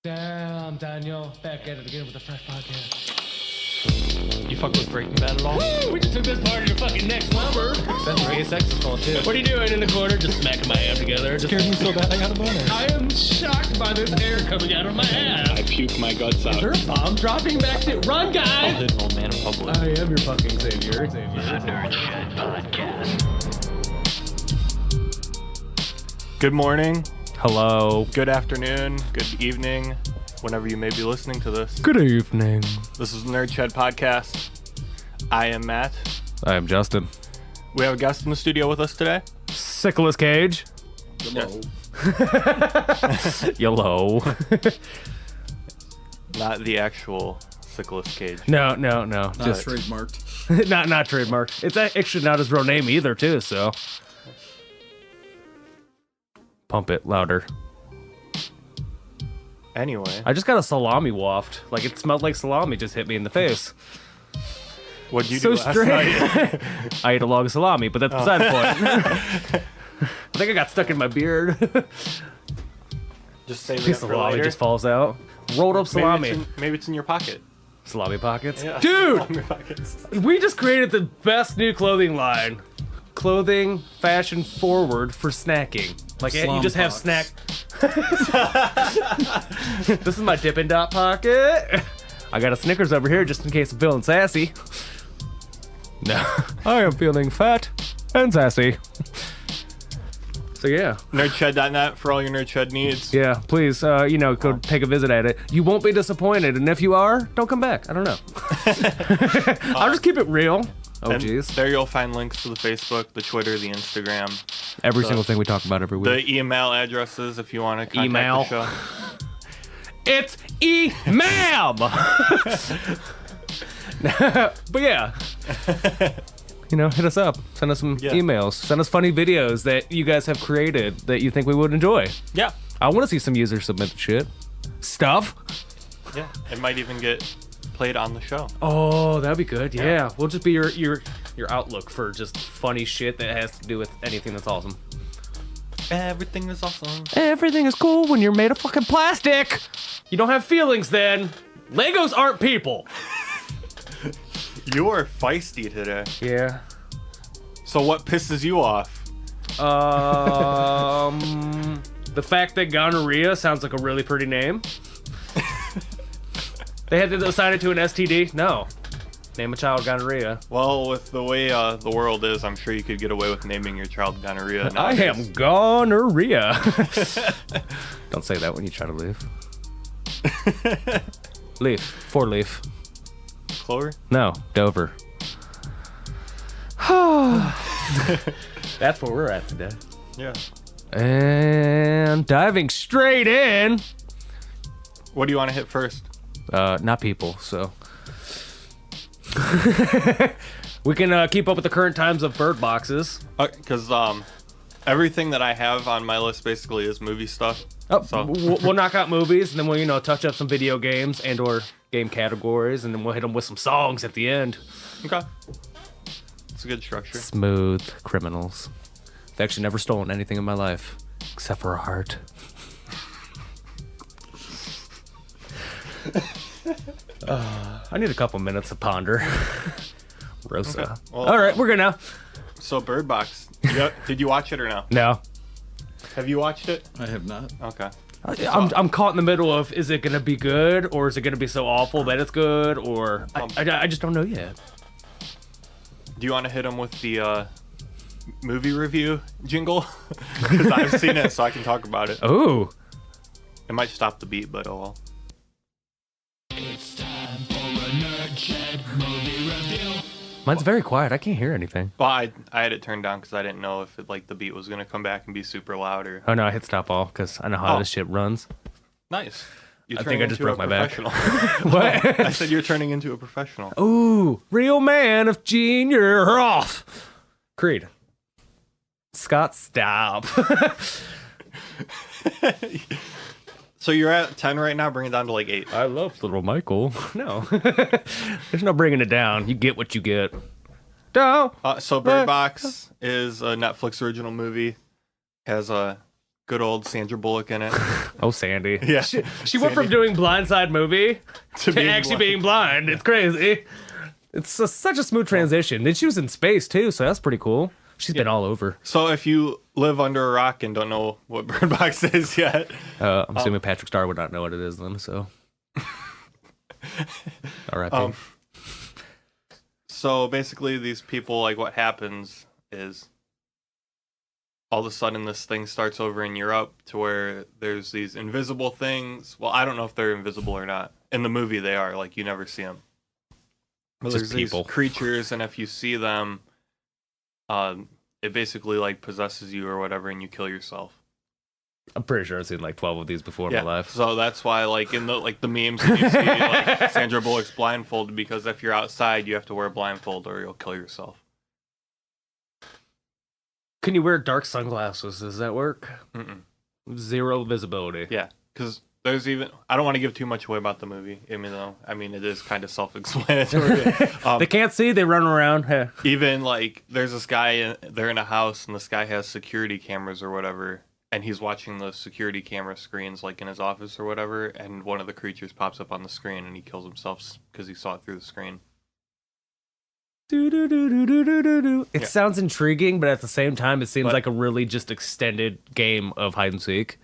Damn, Daniel, back at it again with a fresh podcast. You fuck with Breaking Bad at all? Woo! We just took this party to fucking next level. That's right. SpaceX is called too. What are you doing in the corner? Just smacking my ass together. Just Scared me so bad I got a boner. I am shocked by this air coming out of my ass. I puke my guts out. Is there a bomb dropping back to run, I'll guys? hit an old man in public. I am your fucking savior. The Nerd Shed Podcast. Good morning, Hello. good afternoon, good evening, whenever you may be listening to this. Good evening. This is the Nerd Shed Podcast. I am Matt. I am Justin. We have a guest in the studio with us today. Sickles Cage. Yes. Yellow. Not the actual Sickles Cage. No. Just trademarked. not trademarked. It's actually not his real name either, too, so. Pump it louder. Anyway, I just got a salami waft. Like, it smelled like salami just hit me in the face. what'd you So do last strange. night? I ate a log of salami, but that's beside the point. I think I got stuck in my beard. Just save it Piece up of for salami later. just falls out. Rolled up salami. Maybe it's in your pocket. Salami pockets. Yeah. Dude! Salami pockets. We just created the best new clothing line. Clothing, fashion forward for snacking. Like, you just have snack. This is my Dippin' Dot pocket. I got a Snickers over here just in case I'm feeling sassy. No. I am feeling fat and sassy. So, yeah. Nerdshed.net for all your Nerdshed needs. Yeah, please, go take a visit at it. You won't be disappointed, and if you are, don't come back. I don't know. I'll just keep it real. Oh, And jeez. there you'll find links to the Facebook, the Twitter, the Instagram, Every single thing we talk about every week. the email addresses if you want to contact Email. the show. It's Maam. But yeah, hit us up. Send us some Yeah. emails. Send us funny videos that you guys have created that you think we would enjoy. Yeah. I want to see some users submit shit. Stuff. Yeah. It might even get played on the show. Oh, that'd be good. Yeah, we'll just be your outlook for just funny shit that has to do with anything that's awesome. Everything is awesome. Everything is cool when you're made of fucking plastic. You don't have feelings then. Legos aren't people. You're feisty today. Yeah. So what pisses you off? The fact that gonorrhea sounds like a really pretty name. They had to assign it to an STD? No. Name a child gonorrhea. Well, with the way the world is, I'm sure you could get away with naming your child gonorrhea. I am gonorrhea. Don't say that when you try to leave. Leaf. 4-leaf. Clover? No, Dover. That's where we're at today. Yeah. And diving straight in. What do you want to hit first? Not people, so. We can keep up with the current times of bird boxes. Because everything that I have on my list basically is movie stuff. Oh, So- we'll knock out movies, and then we'll, touch up some video games and or game categories, and then we'll hit them with some songs at the end. Okay. It's a good structure. Smooth criminals. I've actually never stolen anything in my life, except for a heart. I need a couple minutes to ponder. Rosa. Okay. Well- All right, we're good now. So Bird Box, did you watch it or no? No. Have you watched it? I have not. Okay. I'm caught in the middle of, is it going to be good, or is it going to be so awful that it's good, or I just don't know yet. Do you want to hit him with the movie review jingle? Because I've seen it, so I can talk about it. Oh. It might stop the beat, but oh well. It's time for a Nerd Shed movie review. Mine's very quiet. I can't hear anything. Well, I had it turned down because I didn't know if the beat was gonna come back and be super loud or. Oh, no, I hit stop all because I know how this shit runs. Nice. You're I think I just turning broke into my a back. professional. What? I said you're turning into a professional. Ooh, real man of Junior Roth. Creed. Scott, stop. So you're at 10 right now. Bring it down to like 8. I love little Michael. No. There's no bringing it down. You get what you get. No. So Bird Box is a Netflix original movie. Has good old Sandra Bullock in it. Oh, Sandy. Yeah. She went from doing Blindside movie to actually being blind. It's crazy. It's such a smooth transition. Then she was in space too, so that's pretty cool. She's been all over. So if you live under a rock and don't know what Bird Box is yet, I'm assuming Patrick Starr would not know what it is then. So, R.I.P. So basically, these people, like, what happens is all of a sudden this thing starts over in Europe to where there's these invisible things. Well, I don't know if they're invisible or not. In the movie, they are. Like, you never see them. But Just there's people. these creatures, and if you see them, it basically, like, possesses you or whatever, and you kill yourself. I'm pretty sure I've seen like 12 of these before in my life. So that's why, like, in the memes, you see like Sandra Bullock's blindfolded, because if you're outside, you have to wear a blindfold or you'll kill yourself. Can you wear dark sunglasses? Does that work? Mm-mm. Zero visibility. Yeah, because there's even, I don't want to give too much away about the movie, even though, I mean, it is kind of self-explanatory. They can't see, they run around. Even, like, there's this guy, they're in a house, and this guy has security cameras or whatever, and he's watching the security camera screens, like, in his office or whatever, and one of the creatures pops up on the screen, and he kills himself because he saw it through the screen. It sounds intriguing, but at the same time, it seems like a really just extended game of hide and seek.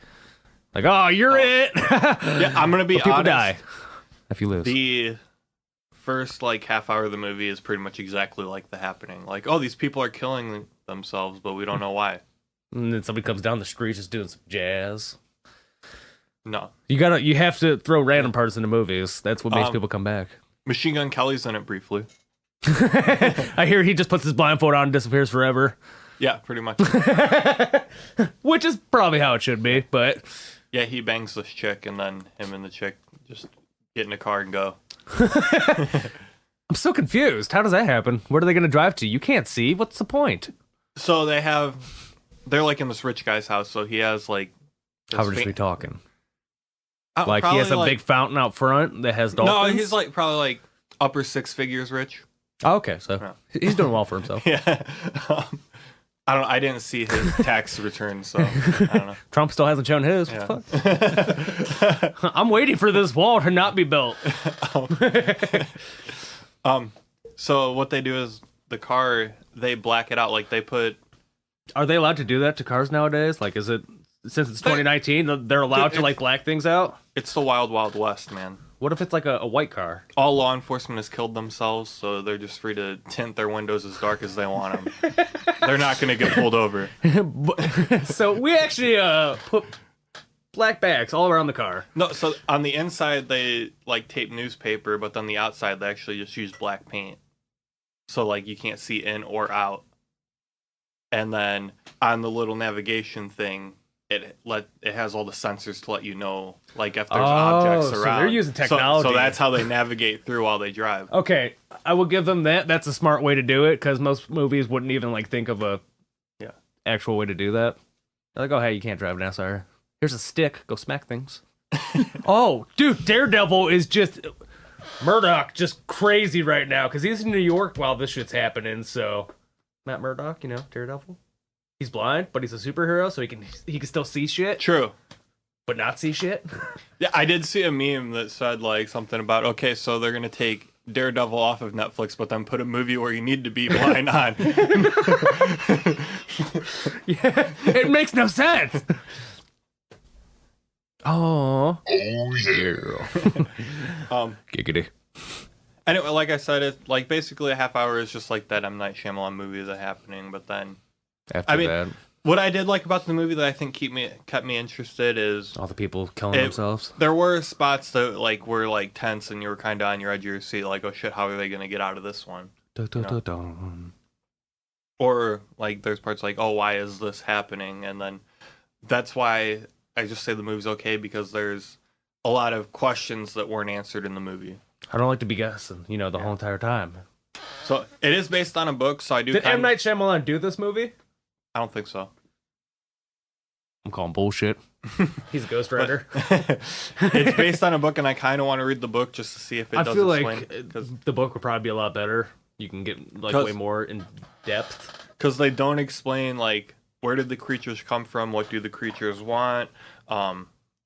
Like, oh, you're it. Yeah, I'm gonna be people honest. die if you lose. The first, like, half hour of the movie is pretty much exactly like The Happening. Like, oh, these people are killing themselves, but we don't know why. And then somebody comes down the street just doing some jazz. No. You have to throw random parts into movies. That's what makes people come back. Machine Gun Kelly's in it briefly. I hear he just puts his blindfold on and disappears forever. Yeah, pretty much. Which is probably how it should be, but... Yeah, he bangs this chick, and then him and the chick just get in a car and go. I'm so confused. How does that happen? Where are they going to drive to? You can't see. What's the point? So they're like in this rich guy's house, so he has like... How rich are we talking? Like he has a big fountain out front that has dolphins? No, he's like probably like upper six figures rich. Oh, okay, so he's doing well for himself. Yeah. I didn't see his tax return, so I don't know. Trump still hasn't shown his. Yeah. What the fuck? I'm waiting for this wall to not be built. So what they do is the car, they black it out. Like they put... Are they allowed to do that to cars nowadays? Like, is it, since it's 2019, they're allowed to like black things out? It's the wild, wild west, man. What if it's like a white car? All law enforcement has killed themselves, so they're just free to tint their windows as dark as they want them. They're not going to get pulled over. So we actually put black bags all around the car. No, so on the inside they like tape newspaper, but on the outside they actually just use black paint. So like you can't see in or out. And then on the little navigation thing, it has all the sensors to let you know, like, if there's objects around. So they're using technology. So that's how they navigate through while they drive. Okay, I will give them that. That's a smart way to do it, because most movies wouldn't even like think of a actual way to do that. They're like, oh, hey, you can't drive an SR. Here's a stick. Go smack things. Oh, dude, Daredevil is just... Murdoch just crazy right now, because he's in New York while this shit's happening, so... Matt Murdock, you know, Daredevil. He's blind, but he's a superhero, so he can still see shit. True. But not see shit. Yeah, I did see a meme that said like something about, okay, so they're gonna take Daredevil off of Netflix, but then put a movie where you need to be blind on. Yeah, it makes no sense. Oh yeah. Giggity. Anyway, like I said, it's like basically a half hour is just like that M. Night Shyamalan movie that's happening, but then After that, what I did like about the movie that I think kept me interested is all the people killing themselves. There were spots that like were like tense and you were kind of on your edge of your seat, like, oh shit, how are they gonna get out of this one? Or like there's parts like, oh, why is this happening? And then that's why I just say the movie's okay, because there's a lot of questions that weren't answered in the movie. I don't like to be guessing, the whole entire time. So it is based on a book, so I do. Did M. Night Shyamalan do this movie? I don't think so. I'm calling bullshit. He's a ghostwriter. It's based on a book, and I kind of want to read the book just to see if it does feel explain. Like the book would probably be a lot better. You can get like way more in depth. Because they don't explain like where did the creatures come from? What do the creatures want?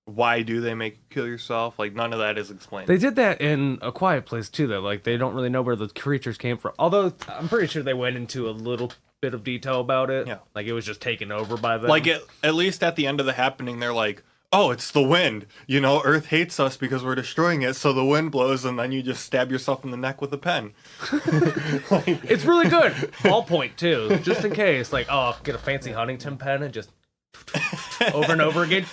Why do they make you kill yourself? Like, none of that is explained. They did that in A Quiet Place too, though. Like, they don't really know where the creatures came from. Although I'm pretty sure they went into a little bit of detail about it. Yeah. Like, it was just taken over by them. Like, at least at the end of the happening, they're like, oh, it's the wind. You know, Earth hates us because we're destroying it, so the wind blows, and then you just stab yourself in the neck with a pen. It's really good. Ballpoint, too. Just in case. Like, oh, get a fancy Huntington pen and just over and over again.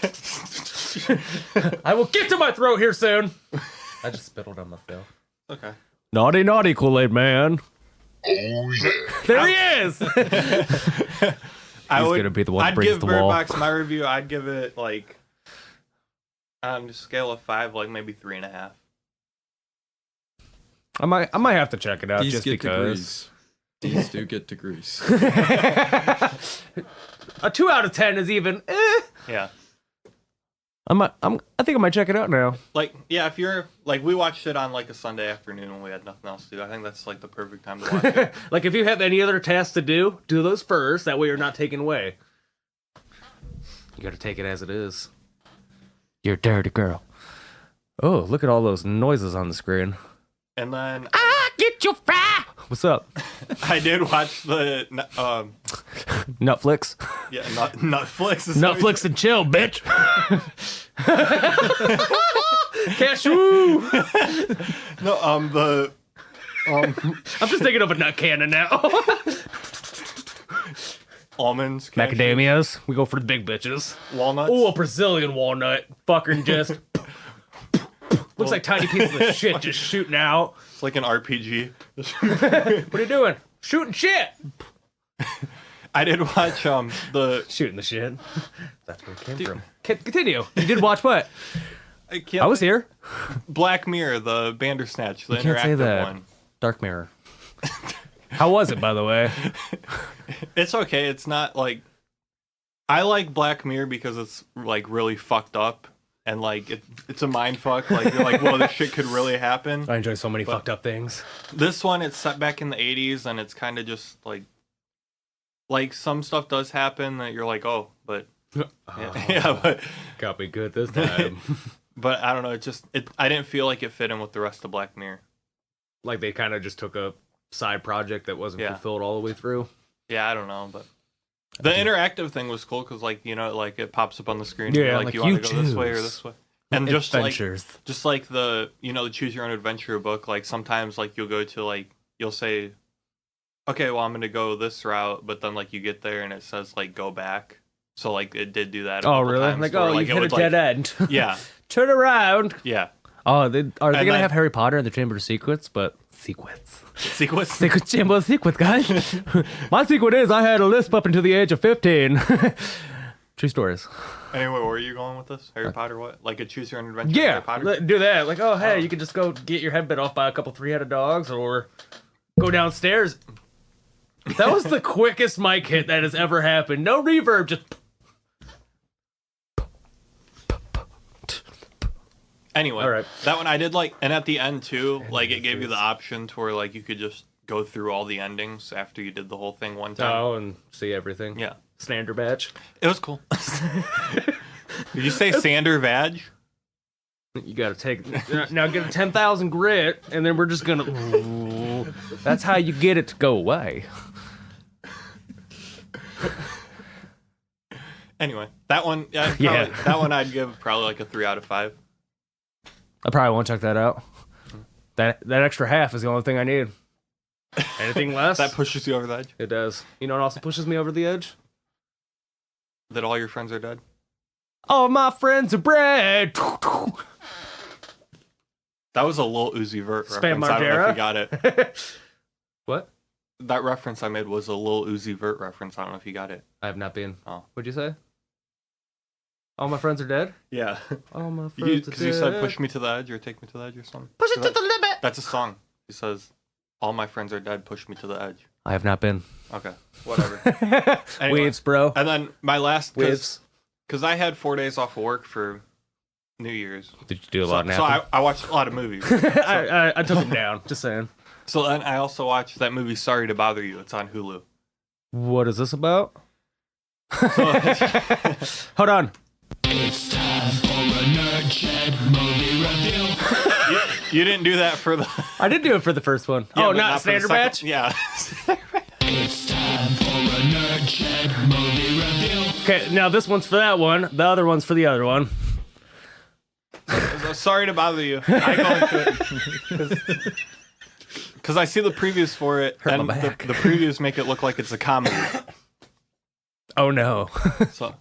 I will get to my throat here soon. I just spittled on myself. Okay. Naughty, naughty Kool-Aid man. Oh yeah. There he is. I would, gonna be the one that I'd brings give the Bird wall. Box my review. I'd give it like on a scale of 5, like maybe 3.5. I might have to check it out These just get because. These do get degrees. A 2 out of 10 is even. Yeah. I think I might check it out now. Like, yeah, if you're like, we watched it on like a Sunday afternoon when we had nothing else to do. I think that's like the perfect time to watch it. Like, if you have any other tasks to do those first. That way you're not taken away. You gotta take it as it is. You're a dirty girl. Oh, look at all those noises on the screen. And then Get your fry! What's up? I did watch the Netflix? yeah, Netflix. Netflix and chill, bitch. Cashew! No, I'm just thinking of a nut cannon now. almonds, cashews, Macadamias. We go for the big bitches. walnuts. Oh, a Brazilian walnut. Fucking just. Looks like tiny pieces of shit just shooting out. It's like an RPG. What are you doing? Shooting shit! I did watch the Shooting the shit. That's where it came from. Continue. You did watch what? can't I was here. Black Mirror, the Bandersnatch, the Can't say interactive that. one. Dark Mirror. How was it, by the way? It's okay. It's not like I like Black Mirror because it's like really fucked up and like it's a mind fuck. Like you're like, whoa, this shit could really happen. I enjoy so many fucked up things. This one, it's set back in the 80s and it's kind of just like some stuff does happen that you're like, oh, but yeah, but Got me good this time. but I don't know. I didn't feel like it fit in with the rest of Black Mirror. Like they kind of just took a side project that wasn't Yeah. fulfilled all the way through. Yeah, I don't know, but the interactive thing was cool because, like, you know, like it pops up on the screen. Yeah, you're like, you want you to go this way or choose. this way, and just Adventures. like the the choose your own adventure book. Like sometimes like you'll go to like you'll say, okay, well I'm gonna go this route, but then like you get there and it says like go back. So like it did do that. A Oh, couple really? times Like, where, oh, like, you it hit a would, dead end. Yeah, Turn around. yeah. Oh, are they And gonna then- have Harry Potter in the Chamber of Secrets? But sequence. Sequence. Secret Chamber of Secrets, guys. My secret is I had a lisp up until the age of 15. True stories. Anyway, where are you going with this? Harry Potter? What? Like a choose your own adventure? Yeah, Harry Potter? do that. Like, oh, hey, you can just go get your head bit off by a couple 3-headed dogs, or go downstairs. That was the quickest mic hit that has ever happened. No reverb, just. Anyway, All right. that one I did like, and at the end too, like it gave you the option to where like you could just go through all the endings after you did the whole thing one time. Oh, and see everything. Yeah, Standard batch. it was cool. Did you say Sander Vag? You gotta take now get a 10,000 grit, and then we're just gonna. Ooh, that's how you get it to go away. Anyway, that one, Yeah. that one I'd give probably like a 3 out of 5. I probably won't check that out. That extra half is the only thing I need. Anything less? That pushes you over the edge. It does. You know what also pushes me over the edge? That all your friends are dead. All my friends are bread. That was a Lil Uzi Vert Spam reference. I don't know if Margera? you got it. What? That reference I made was a Lil Uzi Vert reference. I don't know if you got it. I have not been. Oh. What'd you say? All my friends are dead? Yeah. All my friends are Because dead. you said push me to the edge or take me to the edge or something. Push it to the limit. That's a song. He says, all my friends are dead, push me to the edge. I have not been. Okay, whatever. Anyway, Waves, bro. And then my last, Waves. because I had 4 days off of work for New Year's. Did you do a lot So now? I watched a lot of movies. I took him down. Just saying. So then I also watched that movie, Sorry to Bother You. It's on Hulu. What is this about? Hold on. It's time for a Nerd Shed movie review. You didn't do that for the. I did do it for the first one. Yeah, Oh, but not for the standard second- batch? Yeah. It's time for a Nerd Shed movie review. Okay, now this one's for that one. The other one's for the other one. Sorry to bother you. I go into it because I see the previews for it, Hurt my and back. the previews make it look like it's a comedy. Oh, no. So,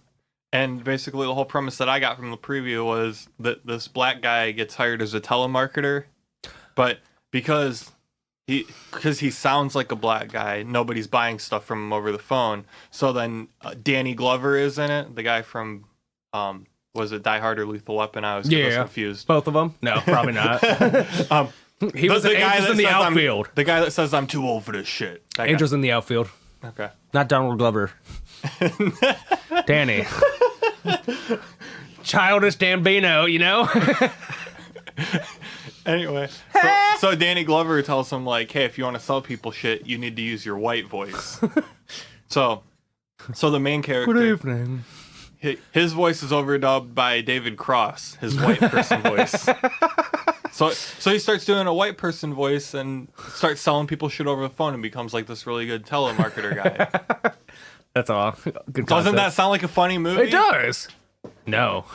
and basically the whole premise that I got from the preview was that this black guy gets hired as a telemarketer, but because he sounds like a black guy, nobody's buying stuff from him over the phone. So then Danny Glover is in it, the guy from was it Die Hard or Lethal Weapon? I was confused. Both of them? No, probably not. He was the guy Angels in that the says I'm- outfield. The guy that says I'm too old for this shit. That guy. Angels in the outfield. Okay. Not Donald Glover. Danny. Childish Gambino, you know? Anyway, so Danny Glover tells him like, "Hey, if you want to sell people shit, you need to use your white voice." so the main character, Good evening. his voice is overdubbed by David Cross, his white person voice. So he starts doing a white person voice and starts selling people shit over the phone and becomes like this really good telemarketer guy. That's all. Good Doesn't concept. that sound like a funny movie? It does. No.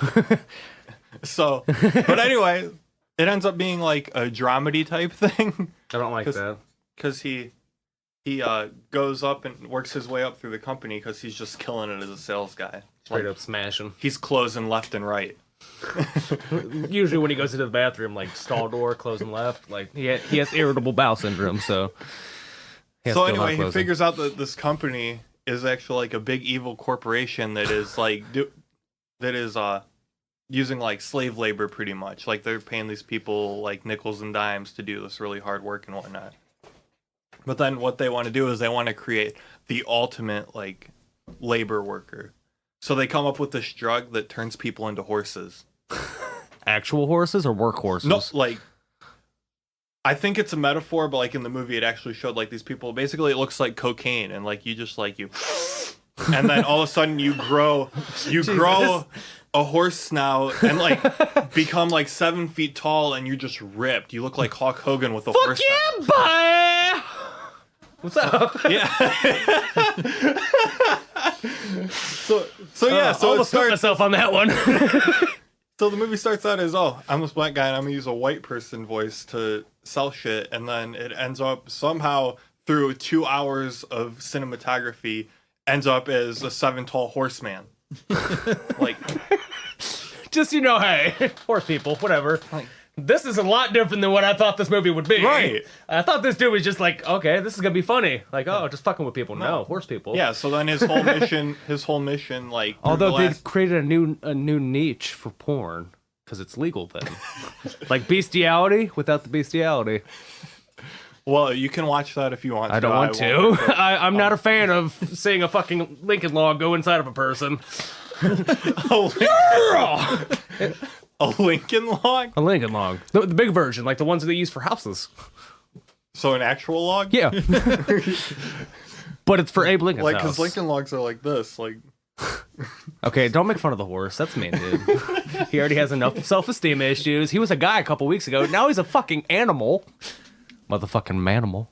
So, but anyway, it ends up being like a dramedy type thing. I don't like 'Cause- that. Because he goes up and works his way up through the company because he's just killing it as a sales guy. Straight up smashing. He's closing left and right. Usually when he goes into the bathroom, like stall door, closing left, like he has irritable bowel syndrome, so. He has So to do a lot of anyway, he closing. figures out that this company is actually like a big evil corporation that is like using like slave labor pretty much. Like they're paying these people like nickels and dimes to do this really hard work and whatnot. But then what they want to do is they want to create the ultimate like labor worker. So they come up with this drug that turns people into horses. Actual horses or work horses? No, like I think it's a metaphor, but like in the movie, it actually showed like these people. Basically, it looks like cocaine, and like you just like you, and then all of a sudden you grow a horse snout and like become like 7 feet tall, and you're just ripped. You look like Hulk Hogan with a horse snout. Bye! What's up? Yeah. so yeah, so it almost put starts. myself on that one. So the movie starts out as, oh, I'm this black guy and I'm gonna use a white person voice to sell shit, and then it ends up somehow through 2 hours of cinematography ends up as a 7 tall horseman. Like, Just, hey, horse people, whatever. Like- This is a lot different than what I thought this movie would be. Right. I thought this dude was just like, okay, this is gonna be funny. Like, oh, just fucking with people. No, horse people. yeah. So then his whole mission, like, through Although the they last- created a new niche for porn because it's legal then, like bestiality without the bestiality. well, you can watch that if you want. I don't want won't. to. I'm not a fan of seeing a fucking Lincoln log go inside of a person. A Lincoln log. A Lincoln log, the big version, like the ones that they use for houses. So an actual log. Yeah, but it's for Abe Lincoln's Like, house. because Lincoln logs are like this. Like, Okay, don't make fun of the horse. That's mean, dude. He already has enough self-esteem issues. He was a guy a couple weeks ago. Now he's a fucking animal. Motherfucking manimal.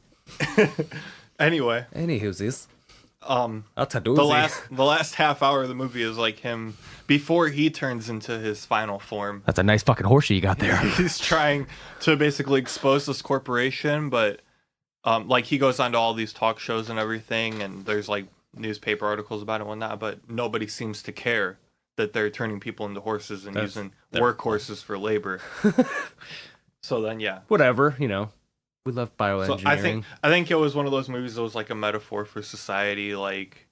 anyway, Anywhoosies. um, I'll tell you. the last half hour of the movie is like him before he turns into his final form. That's a nice fucking horsey you got there. He's trying to basically expose this corporation, but like he goes onto all these talk shows and everything, and there's like newspaper articles about it and whatnot, but nobody seems to care that they're turning people into horses and using work horses for labor. So then, yeah. Whatever, we love So bioengineering. I think it was one of those movies that was like a metaphor for society, like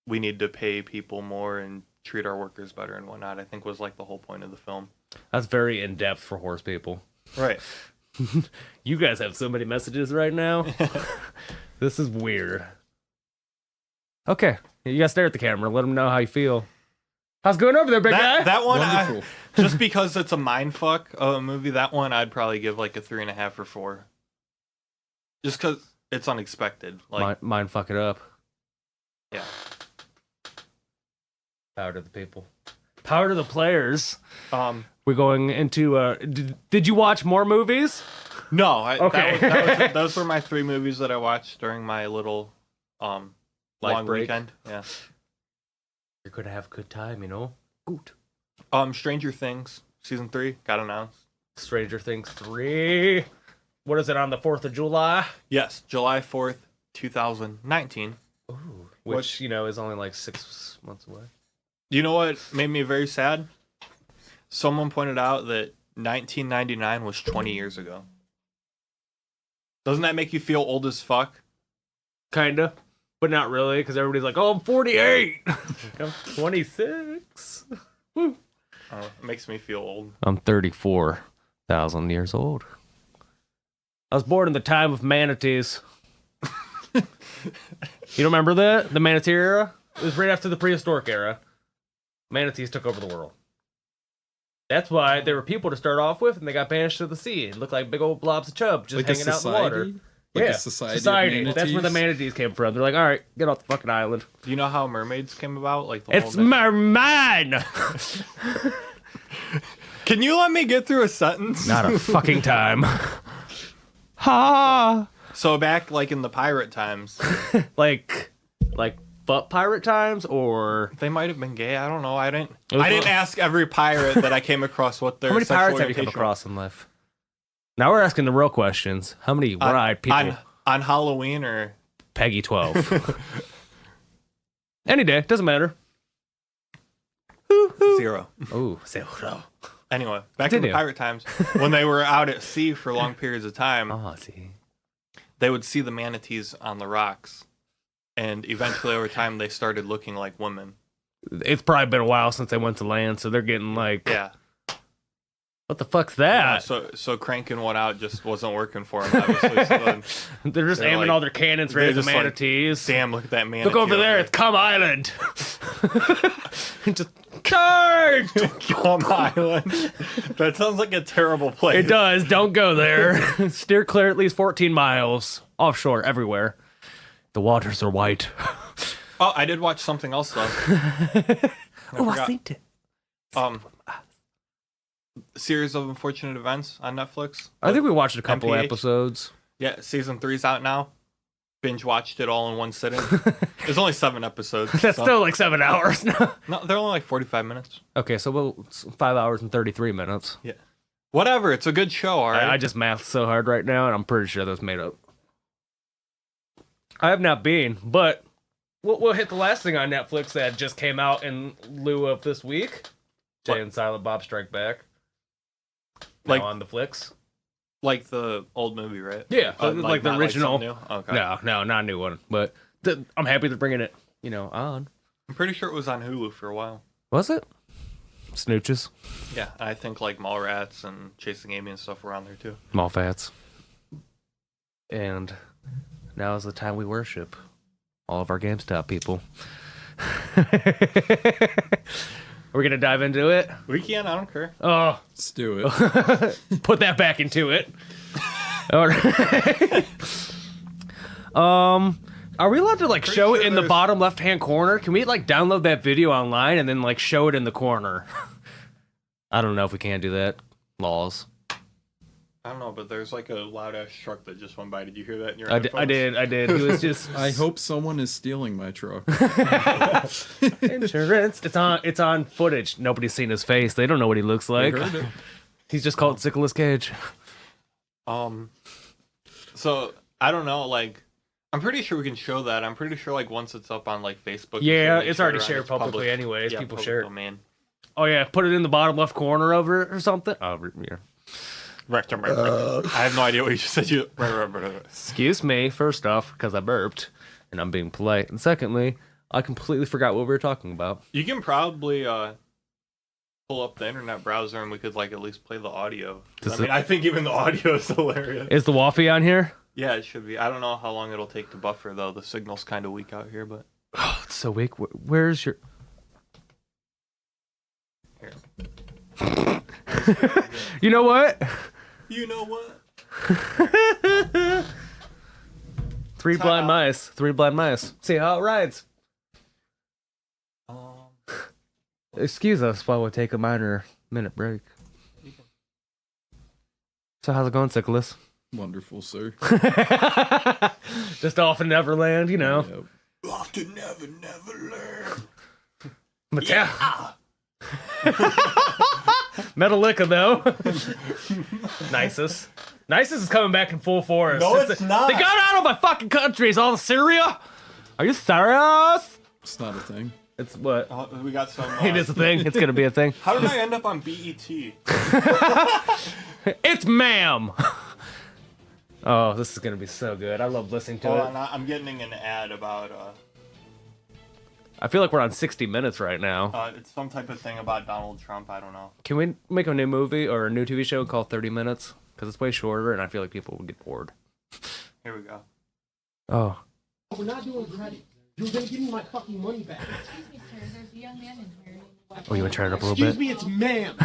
we need to pay people more and treat our workers better and whatnot. I think was like the whole point of the film. That's very in depth for horse people. Right. You guys have so many messages right now. This is weird. Okay, you guys stare at the camera. Let them know how you feel. How's it going over there, big guy? That one, Wonderful. just because it's a mindfuck of a movie, that one I'd probably give like a 3.5 or 4. Just because it's unexpected. Like, Mind fuck it up. yeah. Power to the people. Power to the players. Um, We're going into. Did you watch more movies? no, Okay. those were my 3 movies that I watched during my little long break. weekend. Yeah. You're gonna have a good time, you know. Good. Stranger Things season 3 got announced. Stranger Things 3. What is it on the 4th of July? Yes, July 4th, 2019. Ooh, which you know is only like 6 months away. You know what made me very sad? Someone pointed out that 1999 was 20 years ago. Doesn't that make you feel old as fuck? Kinda, but not really, because everybody's like, "Oh, I'm 48." I'm 26. Woo. It makes me feel old. I'm 34,000 years old. I was born in the time of manatees. You don't remember that? The manatee era? It was right after the prehistoric era. Manatees took over the world. That's why there were people to start off with, and they got banished to the sea. It looked like big old blobs of chub just Like hanging out in the water. Like yeah, a society. Of That's where the manatees came from. They're like, all right, get off the fucking island. Do you know how mermaids came about? Like the It's whole merman! Can you let me get through a sentence? Not a fucking time. Ha! So back like in the pirate times, like butt pirate times, or they might have been gay. I don't know. I didn't was ask every pirate that I came across what their how many sexual pirates have you come orientation across in life? Now we're asking the real questions. How many one-eyed people? on Halloween or Peggy 12. Any day, doesn't matter. 0. Ooh, 0. Anyway, back in the Continue. pirate times, when they were out at sea for long periods of time, Oh, see. they would see the manatees on the rocks, and eventually over time they started looking like women. It's probably been a while since they went to land, so they're getting like, Yeah. what the fuck's that? So cranking one out just wasn't working for them, obviously. So then, They're just they're aiming like- all their cannons they're right at the just like, manatees. damn, look at that manatee. Look over there, it's Cum Island. Just charge! Cum Island. That sounds like a terrible place. It does. Don't go there. Steer clear at least 14 miles offshore everywhere. The waters are white. Oh, I did watch something else though. I seen it. Series of Unfortunate Events on Netflix. I think we watched a couple MPH. episodes. Yeah, season 3's out now. Binge watched it all in one sitting. There's only 7 episodes. That's so- still like 7 hours. No, they're only like 45 minutes. Okay, so it's 5 hours and 33 minutes. Yeah. Whatever, it's a good show, alright? I just mathed so hard right now, and I'm pretty sure that's made up. I have not been, but we'll hit the last thing on Netflix that just came out in lieu of this week. Jay What? and Silent Bob Strike Back. Like- Now on the flicks. Like the old movie, right? Yeah, like the not original. something new? Okay. No, not a new one. But I'm happy they're bringing it, on. I'm pretty sure it was on Hulu for a while. Was it? Snooches. Yeah, I think like Mallrats and Chasing Amy and stuff were on there too. Mallfats. And now is the time we worship all of our GameStop people. Are we going to dive into it? We can, I don't care. Oh, Let's do it. put that back into it. All right. Are we allowed to Pretty show it sure in the there's- bottom left-hand corner? Can we download that video online and then show it in the corner? I don't know if we can do that. Laws. I don't know, but there's like a loud ass truck that just went by. Did you hear that in your I headphones? did. He was just I hope someone is stealing my truck. insurance. It's on footage. Nobody's seen his face. They don't know what he looks I like. heard it. He's just called Nicolas Cage. So I don't know, I'm pretty sure we can show that. I'm pretty sure once it's up on Facebook. Yeah, they it's share already it on shared its publicly public- anyways. Yeah, People public share it. domain. Oh yeah, put it in the bottom left corner of it or something. Oh, yeah. I have no idea what you just said. Excuse me, first off, because I burped, and I'm being polite. And secondly, I completely forgot what we were talking about. You can probably pull up the internet browser and we could at least play the audio. I think even the audio is hilarious. Is the Waffy on here? Yeah, it should be. I don't know how long it'll take to buffer though. The signal's kind of weak out here, but Oh, it's so weak. Where's your... here. You know what? You know what? Three blind mice. See how it rides. Excuse us while we take a minor minute break. So how's it going, Sycilus? Wonderful, sir. Just off in Neverland, you know. Yep. Off to never learn. Yeah. Metallica, though. Nisus. Nisus is coming back in full force. No, it's not. They got out of my fucking countries, all of Syria. Are you serious? It's not a thing. It's what? We got some. It is a thing. It's gonna be a thing. How did I end up on BET? It's Maam. Oh, this is gonna be so good. I love listening to Hold it. on, I'm getting an ad about I feel like we're on 60 minutes right now. it's some type of thing about Donald Trump. I don't know. Can we make a new movie or a new TV show called 30 Minutes? Because it's way shorter, and I feel like people would get bored. Here we go. Oh. We're not doing credit. You're gonna give me my fucking money back. Excuse me, sir. There's a young man in here. Oh, you want to turn it up a little Excuse bit? me, it's ma'am.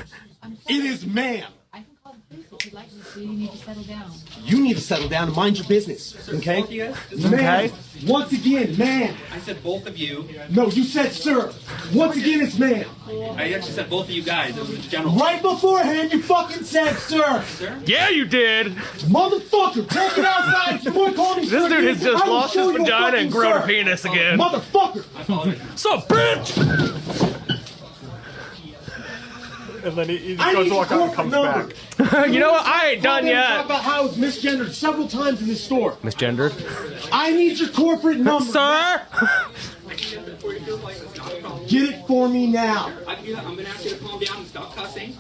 I'm sorry. It is ma'am. I can call the police if you'd like me to. You need to settle down. You need to settle down and mind your business, okay? Both of you guys? Ma'am, once again, ma'am. I said both of you. No, you said sir. Once again, it's ma'am. I actually said both of you guys. It was general. Right beforehand, you fucking said sir. Yeah, you did! Motherfucker, take it outside. If you want to call me This sir, dude has just I will lost show his you a vagina fucking and grown a sir. penis again. Motherfucker. I apologize. So, bitch! And then he I goes need to walk your out and comes corporate back. You know what? I ain't done Talk yet. about how it's misgendered several times in this store. Misgendered? I need your corporate number. Sir? I can get that for you. Feels like it's not a problem. Get it for me now. I can do that. I'm gonna ask you to calm down and stop cussing.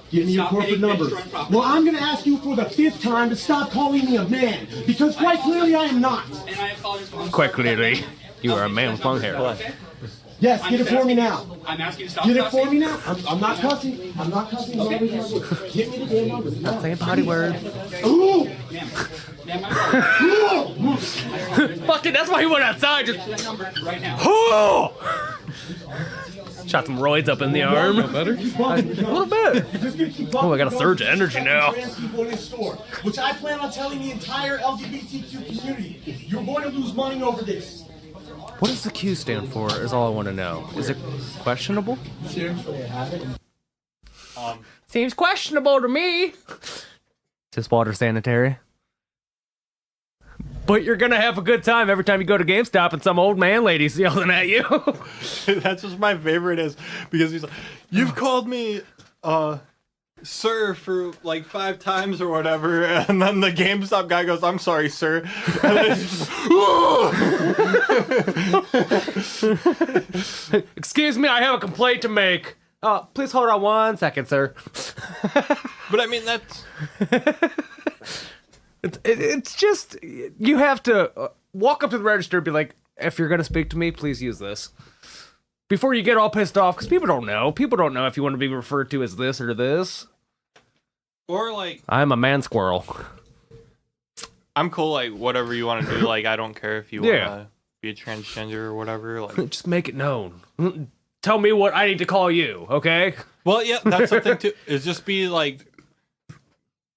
Give me your Stop corporate hitting number. extra improper. Well, I'm going to ask you for the 5th time to stop calling me a man, because quite clearly I am not. And I apologize. I'm Quite sorry for that. clearly, you are a man with long hair. Okay? Yes, I'm get it just for me asking- now. I'm asking you to stop Get it cussing. for me now. I'm not cussing. I'm not cussing. Okay. Give me the damn number. Not saying potty word. Ooh! Ma'am, I'm Ooh! Fuck it, that's why he went outside. Just. that number right now. Oh! Shot some roids up in the arm. Better? A little bit. Oh, I got a surge of energy now. People in this store, which I plan on telling the entire LGBTQ community. You're going to lose money over this. What does the Q stand for is all I want to know. Is it questionable? Seems questionable to me. Just water sanitary. But you're gonna have a good time every time you go to GameStop and some old man lady's yelling at you. That's just my favorite is because he's like, you've called me sir for like 5 times or whatever, and then the GameStop guy goes, I'm sorry, sir. And then he's just, Excuse me, I have a complaint to make. Please hold on 1 second, sir. but I mean that's It's just, you have to walk up to the register and be like, if you're going to speak to me, please use this. Before you get all pissed off, because people don't know. People don't know if you want to be referred to as this or this. or like I'm a man squirrel. I'm cool, like whatever you want to do. Like I don't care if you want Yeah. to be a transgender or whatever. Like, Just make it known. Tell me what I need to call you, okay? well, yeah, that's something too. Is just be like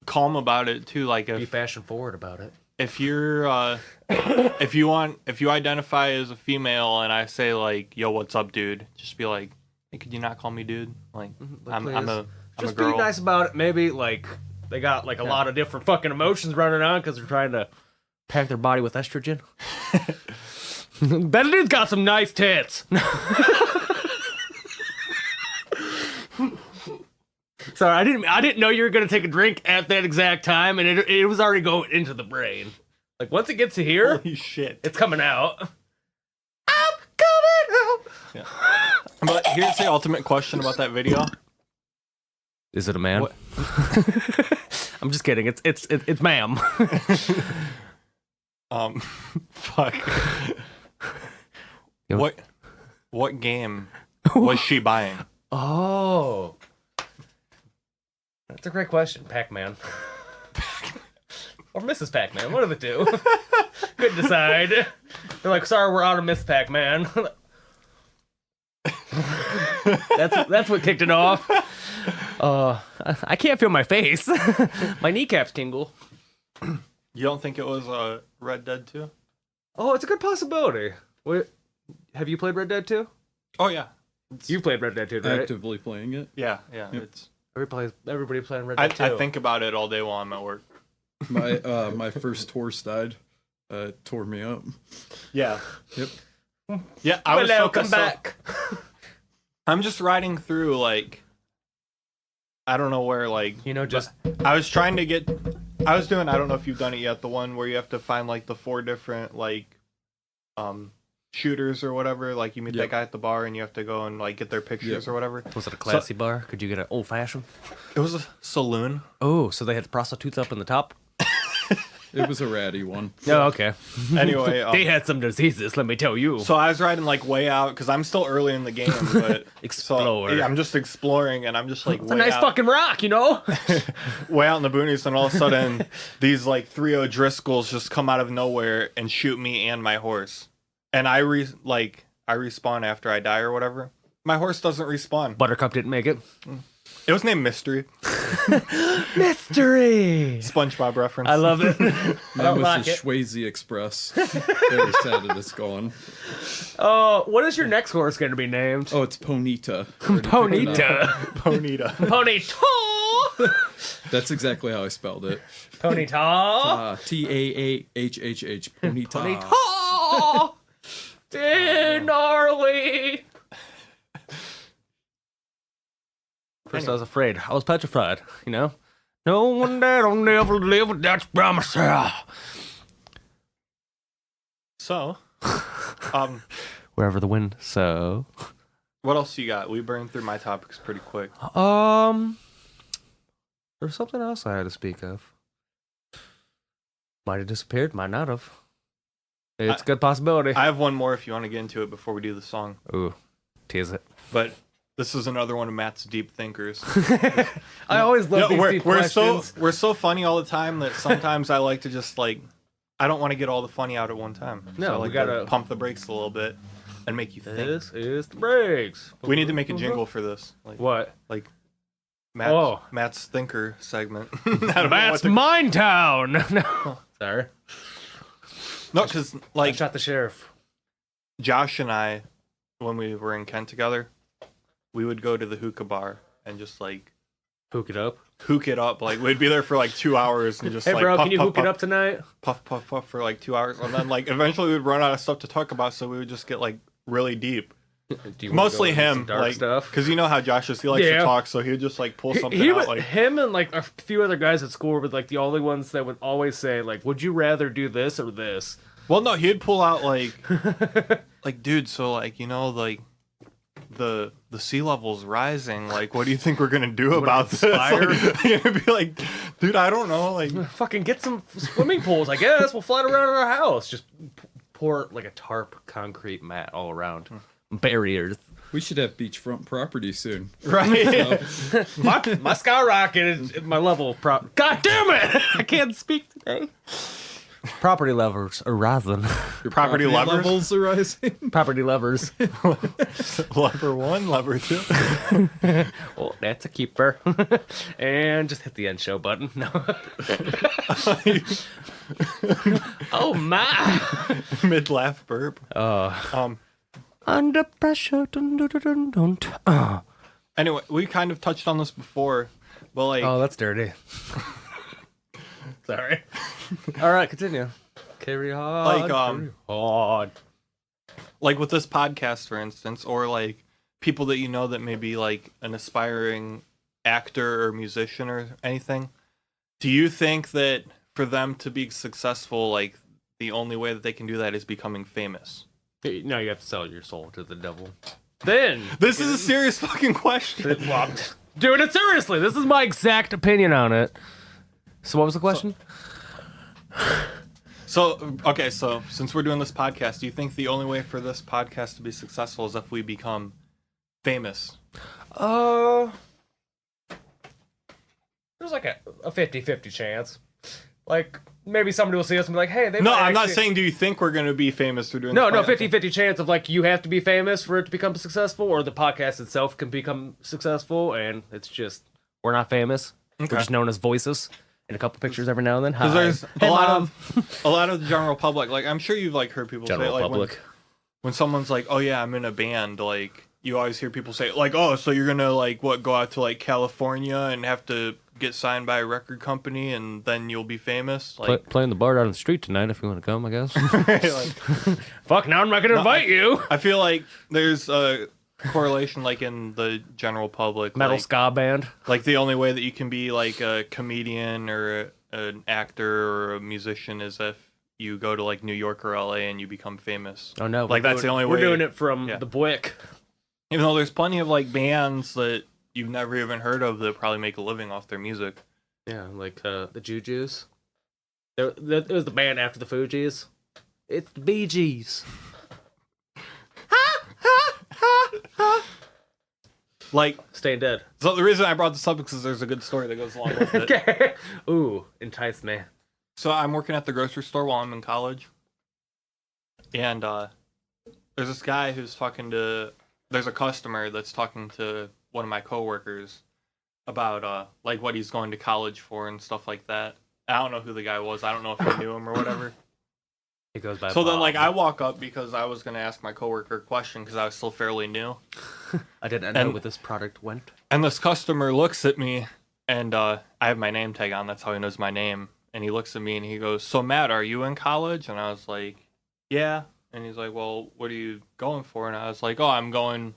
calm about it too. Like Be if fashion forward about it. if you're if you identify as a female and I say like, yo, what's up, dude? Just be like, hey, could you not call me dude? Like I'm a Just girl. be nice about it. Maybe like they got like a lot of different fucking emotions running on because they're trying to pack their body with estrogen. That dude's got some nice tits. Sorry, I didn't know you were gonna take a drink at that exact time, and it was already going into the brain. Like once it gets to here, Holy shit. it's coming out. I'm coming out. But here's the ultimate question about that video. Is it a man? What? I'm just kidding. It's ma'am. Fuck. Yo. What game was she buying? Oh. That's a great question. Pac-Man. Or Mrs. Pac-Man. One of the two. Couldn't decide. They're like, sorry, we're out of Miss Pac-Man. That's what kicked it off. I can't feel my face. My kneecaps tingle. You don't think it was Red Dead 2? Oh, it's a good possibility. Wait, have you played Red Dead 2? Oh yeah. You played Red Dead 2, right? Actively playing it. Yeah. Yep. It's. Everybody playing Red Dead 2. I think about it all day while I'm at work. My first horse died. Tore me up. Yeah. Yep. Yeah. I was Hello, come back. I'm just riding through like. I don't know where like. Just I was trying to get. I was doing. I don't know if you've done it yet. The one where you have to find like the 4 different like, shooters or whatever. Like you meet that guy at the bar and you have to go and like get their pictures or whatever. was it a classy bar? Could you get an old fashioned? It was a saloon. Oh, so they had prostitutes up in the top? It was a ratty one. Oh, okay. Anyway, They had some diseases, let me tell you. so I was riding like way out because I'm still early in the game, but Explore. So, yeah, I'm just exploring and I'm just like It's a nice fucking rock, way out in the boonies, and all of a sudden these like 3 O'Driscolls just come out of nowhere and shoot me and my horse, and I respawn after I die or whatever. My horse doesn't respawn. Buttercup didn't make it. It was named Mystery. Mystery! SpongeBob reference. I love it. Mine was like the it. Swayze Express. Very sad that it's gone. What is your next horse going to be named? Oh, it's Ponita. Ponita. Ponita. Ponita. That's exactly how I spelled it. Ponita. Taahhh. Ponita. Ponita. Gnarly. First I was afraid. I was petrified, No one that'll never live without you by myself. So, Wherever the wind, so. what else you got? We burned through my topics pretty quick. There's something else I had to speak of. Might have disappeared, might not have. It's a good possibility. I have one more if you want to get into it before we do the song. Ooh, tease it. But this is another one of Matt's deep thinkers. I always love these deep we're questions. we're so funny all the time that sometimes I like to just like I don't want to get all the funny out at one time. No, so I we like gotta to pump the brakes a little bit and make you think. This is the breaks. We need to make a jingle for this. Like What? Like Matt's thinker segment. I don't know Matt's what to- Mine Town. No, sorry. No, because I like shot the sheriff. Josh and I, when we were in Kent together, we would go to the hookah bar and just like Hook it up. hook it up. Like we'd be there for like 2 hours and just Hey, like bro, puff, can you puff, hook puff, it up tonight? puff puff puff for like 2 hours, and then like eventually we'd run out of stuff to talk about, so we would just get like really deep. Do you wanna Mostly go into him, some dark like stuff. because you know how Josh is. He likes Yeah. to talk, so he would just like pull something He out. would, Like him and like a few other guys at school were like the only ones that would always say like, "Would you rather do this or this?" well, no, he'd pull out like like dude. So like like the sea level's rising. Like, what do you think we're gonna do about this? inspire? Like, you'd be like, dude, I don't know. Like, Fucking get some swimming pools, I guess. We'll fly it around our house. Just pour like a tarp concrete mat all around. Barriers. We should have beachfront property soon. right? My skyrocket is my level of God damn it! I can't speak today. Property levers are rising. Your Property levers? levels are rising. Property levers. Lever 1, lever 2. Oh, that's a keeper. And just hit the end show button. No. Oh my. Mid laugh burp. Under pressure. Dun, dun, dun, dun, dun. Anyway, we kind of touched on this before, but like, Oh, that's dirty. Sorry. All right, continue. Carry on. Like, carry on. like with this podcast, for instance, or like people that you know that may be like an aspiring actor or musician or anything. Do you think that for them to be successful, like the only way that they can do that is becoming famous? No, you have to sell your soul to the devil. Then This is a serious fucking question. well, I'm doing it seriously. This is my exact opinion on it. So what was the question? So, okay, so since we're doing this podcast, do you think the only way for this podcast to be successful is if we become famous? There's like a 50-50 chance. Like, maybe somebody will see us and be like, hey, they No, might I'm not actually- saying do you think we're going to be famous through doing No, this podcast? 50-50 chance of like you have to be famous for it to become successful, or the podcast itself can become successful, and it's just we're not famous. Okay. We're just known as voices and a couple pictures every now and then. Because Hi. there's Hey, a lot Mom. of the general public. Like I'm sure you've like heard people General say like public. when someone's like, "Oh yeah, I'm in a band," like you always hear people say like, oh, so you're gonna like go out to like California and have to get signed by a record company and then you'll be famous. Like Playing the bar down the street tonight if you want to come, I guess. like, Fuck, now I'm not going to invite you. I feel like there's a correlation like in the general public. Metal like, ska band. Like the only way that you can be like a comedian or an actor or a musician is if you go to like New York or LA and you become famous. Oh no, like that's the only way. We're doing it from the Buick. Even though there's plenty of like bands that you've never even heard of that probably make a living off their music. Yeah, like the Jujus. It was the band after the Fugees. It's the Bee Gees. Like Staying Dead. So the reason I brought this up is because there's a good story that goes along with it. Okay. Ooh, entice me. So I'm working at the grocery store while I'm in college. And there's this guy who's there's a customer that's talking to one of my coworkers about like what he's going to college for and stuff like that. I don't know who the guy was. I don't know if I knew him or whatever. It goes by So then Bob. like I walk up because I was going to ask my coworker a question because I was still fairly new. I didn't know where this product went. And this customer looks at me and I have my name tag on. That's how he knows my name. And he looks at me and he goes, "So Matt, are you in college?" And I was like, "Yeah." And he's like, "Well, what are you going for?" And I was like, "Oh, I'm going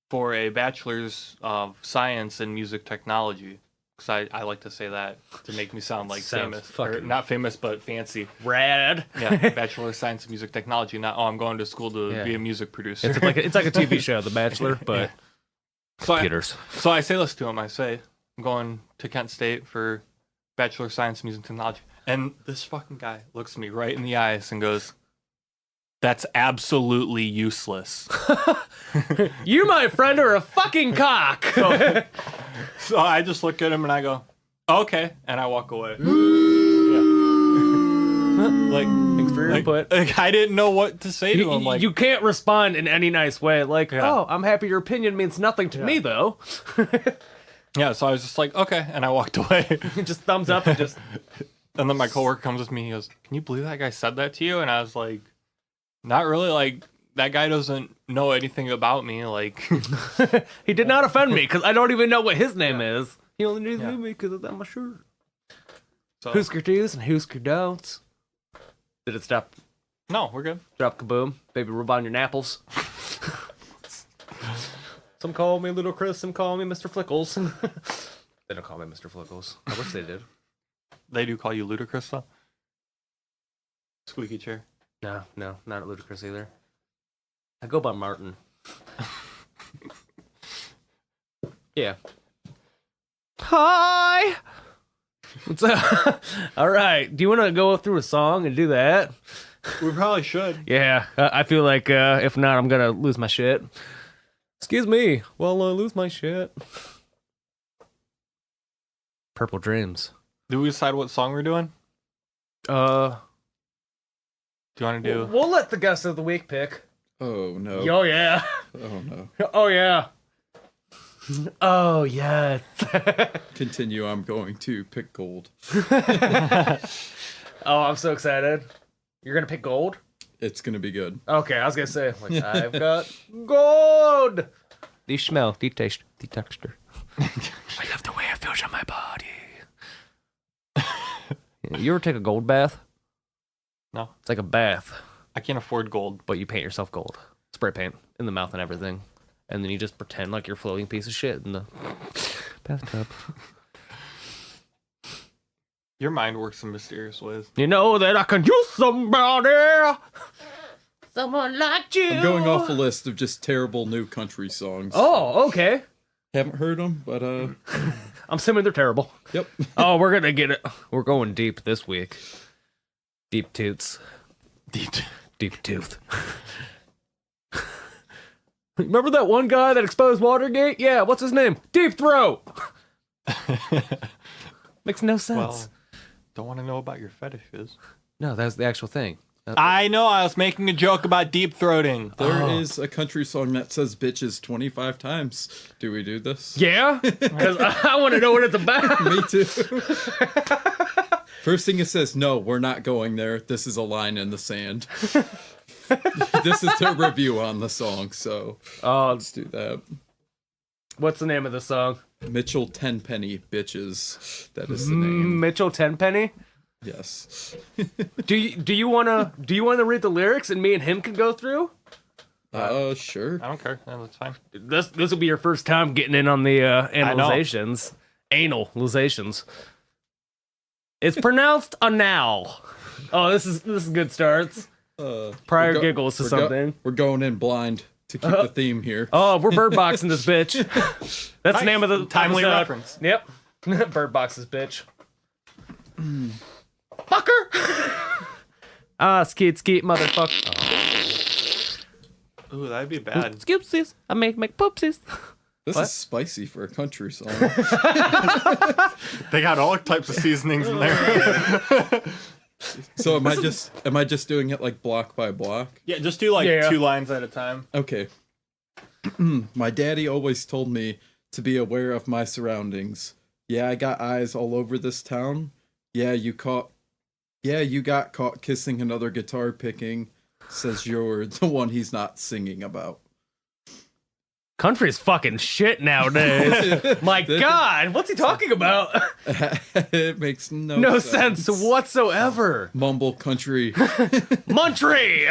for a bachelor's of science in music technology." Because I like to say that to make me sound like Sounds famous. Or fucking- not famous, but fancy. Rad. Yeah, bachelor of science in music technology. Not, oh, I'm going to school to be a music producer. It's like a TV show, The Bachelor, but computers. So I say this to him. I say, "I'm going to Kent State for Bachelor of Science in Music Technology." And this fucking guy looks me right in the eyes and goes, "That's absolutely useless." You, my friend, are a fucking cock. So I just look at him and I go, "Okay," and I walk away. Like, Thanks for your input. Like, I didn't know what to say to him. Like, you can't respond in any nice way. Like, oh, I'm happy your opinion means nothing to me, though. yeah. So I was just like, "Okay," and I walked away. Just thumbs up and just. And then my coworker comes with me. He goes, "Can you believe that guy said that to you?" And I was like, "Not really. Like, that guy doesn't know anything about me. Like, He did not offend me because I don't even know what his name is. He only knew me because it's on my shirt. so, Husker do's and Husker don'ts. Did it stop? no, we're good." Drop kaboom. Baby, rub on your napples. Some call me Little Chris, some call me Mr. Flickles. They don't call me Mr. Flickles. I wish they did. They do call you ludicrous, though. Squeaky chair. No, not Ludacris either. I go by Martin. Yeah. Hi! What's up? All right. Do you want to go through a song and do that? We probably should. Yeah. I feel like if not, I'm going to lose my shit. Excuse me. Well, lose my shit. Purple Dreams. Did we decide what song we're doing? Do you want to do? We'll let the guest of the week pick. Oh no. Oh, yeah. Oh no. Oh, yeah. Oh, yes. Continue. I'm going to pick gold. Oh, I'm so excited. You're going to pick gold? It's gonna be good. Okay, I was going to say, like, I've got gold. The smell, the taste, the texture. I love the way it feels on my body. You ever take a gold bath? No. It's like a bath, I can't afford gold. but you paint yourself gold. Spray paint in the mouth and everything. And then you just pretend like you're a floating piece of shit in the bathtub. Your mind works in mysterious ways. You know that I can use somebody. Someone like you. I'm going off a list of just terrible new country songs. Oh, okay. Haven't heard them, but I'm assuming they're terrible. yep. Oh, we're gonna get it. We're going deep this week. Deep toots. Deep tooth. Remember that one guy that exposed Watergate? Yeah, what's his name? Deep Throat. Makes no sense. Well, don't want to know about your fetishes. No, that's the actual thing. I know. I was making a joke about deep throating. There is a country song that says bitches 25 times. Do we do this? Yeah, because I want to know what it's about. Me too. First thing it says, no, we're not going there. This is a line in the sand. this is a review on the song, so let's do that. What's the name of the song? Mitchell Tenpenny Bitches. That is the name. Mitchell Tenpenny? Yes. Do you wanna read the lyrics and me and him can go through? Sure. I don't care. Yeah, that's fine. This will be your first time getting in on the analyzations. Analyzations. It's pronounced anal. Oh, this is good starts. Prior giggles to something. We're going in blind to keep the theme here. Oh, we're bird boxing this bitch. That's the name of the Timely episode. reference. Yep. Bird boxes, bitch. Fucker. Skeet, motherfucker. Ooh, that'd be bad. Scoopsies. I make poopsies. This What? is spicy for a country song. They got all types of seasonings in there. So am I just doing it like block by block? Yeah, just do like 2 lines at a time. Okay. My daddy always told me to be aware of my surroundings. Yeah, I got eyes all over this town. Yeah, you got caught kissing another guitar picking. Says you're the one he's not singing about. Country's fucking shit nowadays. My God, what's he talking about? It makes no sense whatsoever. Mumble country. Muntry!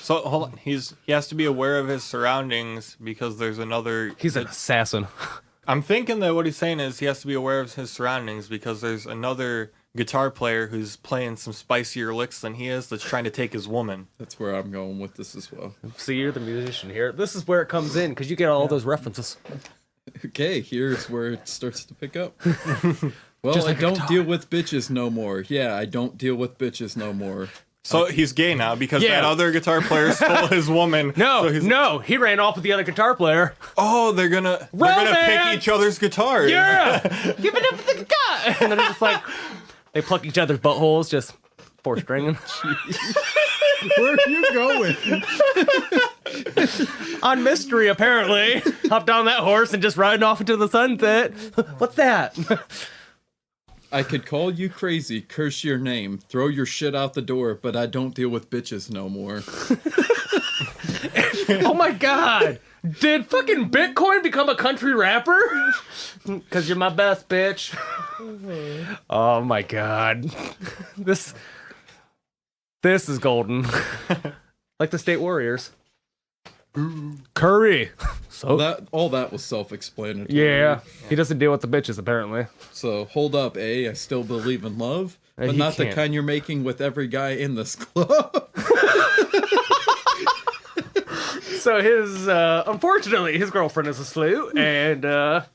So hold on, he has to be aware of his surroundings because there's another. He's an assassin. I'm thinking that what he's saying is he has to be aware of his surroundings because there's another guitar player who's playing some spicier licks than he is that's trying to take his woman. That's where I'm going with this as well. See, you're the musician here. This is where it comes in because you get all those references. Okay, here's where it starts to pick up. Well, I don't deal with bitches no more. Yeah, I don't deal with bitches no more. So he's gay now because that other guitar player stole his woman. No, he ran off with the other guitar player. Oh, they're gonna pick each other's guitars. Yeah, give it up for the guy. And then it's just like they pluck each other's buttholes, just 4-stringing. Where are you going? On mystery, apparently. Hopped on that horse and just riding off into the sunset. What's that? I could call you crazy, curse your name, throw your shit out the door, but I don't deal with bitches no more. Oh my God. Did fucking Bitcoin become a country rapper? Cause you're my best, bitch. Oh my God. This is golden. Like the State Warriors. Curry. So All that was self-explanatory. yeah, he doesn't deal with the bitches apparently. So hold up, I still believe in love, but he not the can't. kind you're making with every guy in this club. So his unfortunately his girlfriend is asleep, and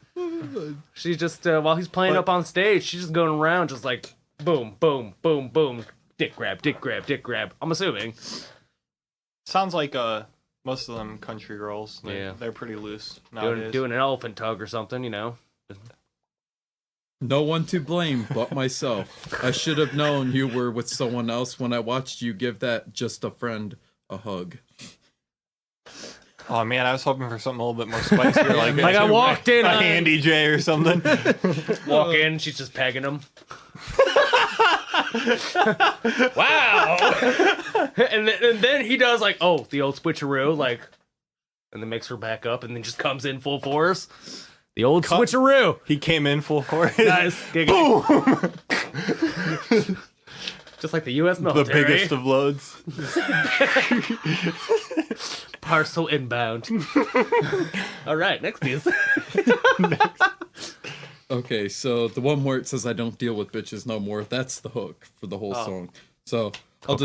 she's just while he's playing up on stage, she's just going around just like boom, boom, boom, boom, dick grab, dick grab, dick grab. I'm assuming. Sounds like most of them country girls. They're pretty loose nowadays. Doing an elephant tug or something, you know. No one to blame but myself. I should have known you were with someone else when I watched you give that just a friend a hug. Oh man, I was hoping for something a little bit more spicier, like I walked in, a Handy J or something. Walk in, she's just pegging him. Wow. and then he does like, oh, the old switcheroo, like, and then makes her back up, and then just comes in full force. The old switcheroo. He came in full force. Nice. Boom. Just like the U.S. military. The biggest of loads. Parcel inbound. All right, next is. Okay, so the one where it says I don't deal with bitches no more, that's the hook for the whole song. So I'll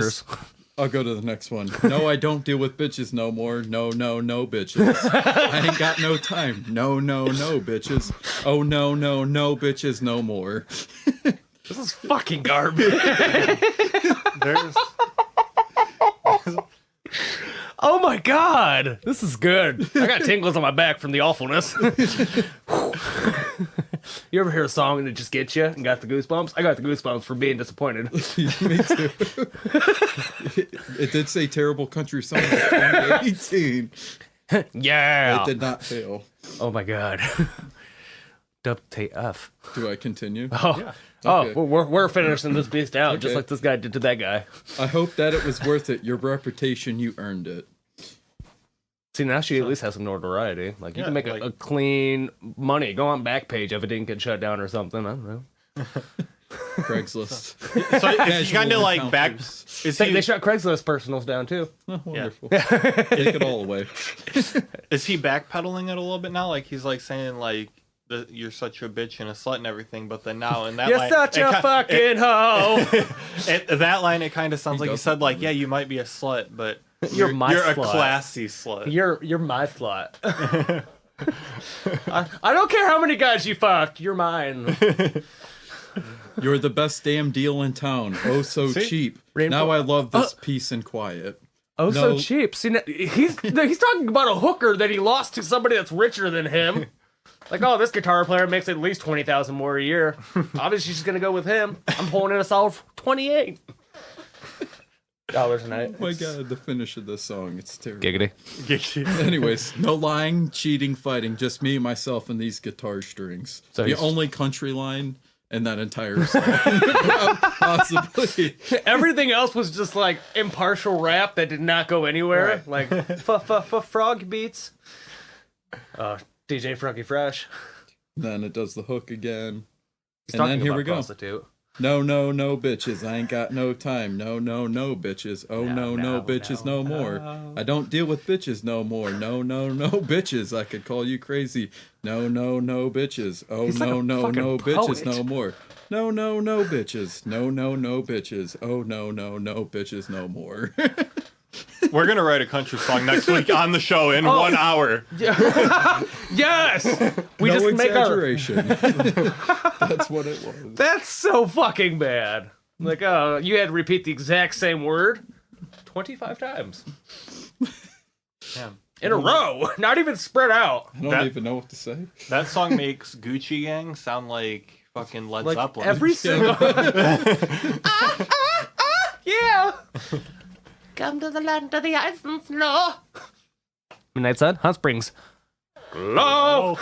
go to the next one. No, I don't deal with bitches no more. No, bitches. I ain't got no time. No, bitches. Oh, no, bitches no more. This is fucking garbage. Oh my God, this is good. I got tingles on my back from the awfulness. You ever hear a song and it just gets you and got the goosebumps? I got the goosebumps for being disappointed. Me too. It did say terrible country song in 2018. Yeah. It did not fail. Oh my God. WTF. Do I continue? Oh, yeah. Okay. Oh, we're finishing this beast out, just Okay. like this guy did to that guy. I hope that it was worth it. Your reputation, you earned it. See, now she at least has some notoriety. Like, you Yeah, can make like- a clean money. Go on Backpage if it didn't get shut down or something. I don't know. Craigslist. So is he kind of like back? encounters. Is They he shut Craigslist personals down, too. Oh, wonderful. Take it all away. is he backpedaling it a little bit now? Like he's like saying like you're such a bitch and a slut and everything, but then now in that You're line, such a fucking hoe. that line it kind of sounds like you does said like yeah you might be a slut, but You're my you're slut. a classy slut. You're my slut. I don't care how many guys you fucked. You're mine. You're the best damn deal in town. Oh, so See? cheap. Rainbow- Now I love this peace and quiet. Oh, so No. cheap. See, he's talking about a hooker that he lost to somebody that's richer than him. Like, oh, this guitar player makes at least 20,000 more a year. Obviously, she's gonna go with him. I'm pulling in a solid $28 a night. Oh my god, the finish of this song. It's terrible. Giggity. Anyways, no lying, cheating, fighting. Just me, myself, and these guitar strings. So the he's- only country line in that entire song. Possibly. Everything else was just like impartial rap that did not go anywhere. Like frog beats. DJ Froggy Fresh. Then it does the hook again. He's And talking then here about we go. prostitute. No, no, no, bitches. I ain't got no time. No, no, no, bitches. Oh, no, no, bitches, no more. I don't deal with bitches no more. No, no, no, bitches. I could call you crazy. No, no, no, bitches. Oh, He's like no, a no, fucking no, bitches poet. no more. No, no, no, bitches. No, no, no, bitches. Oh, no, no, no, bitches no more. We're gonna write a country song next week on the show in 1 hour. Yes! We no just make our... exaggeration. That's what it was. That's so fucking bad. Like, you had to repeat the exact same word 25 times. Damn. In a row. Not even spread out. I don't That- even know what to say. That song makes Gucci Gang sound like fucking Led Like, Zeppelin. every single... Yeah! Come to the land of the ice and snow. Midnight Sun, Hot Springs. Hello.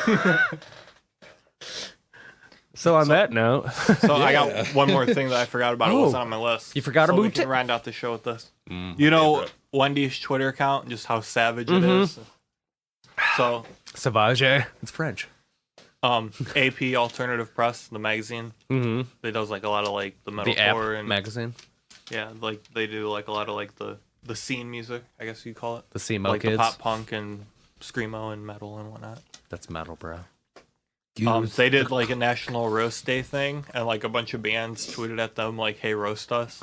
So on that note, So I got one more thing that I forgot about. It wasn't on my list. You forgot so we about can it? round out the show with this. You know Wendy's Twitter account, just how savage it is. So Sauvage. It's French. AP Alternative Press, the magazine, Mm-hmm. they does like a lot of like the The app metalcore and magazine. yeah, like they do like a lot of like the scene music, I guess you'd call it. The CMO Like kids. the pop punk and screamo and metal and whatnot. That's metal, bro. They did like a National Roast Day thing, and like a bunch of bands tweeted at them like, "Hey, roast us."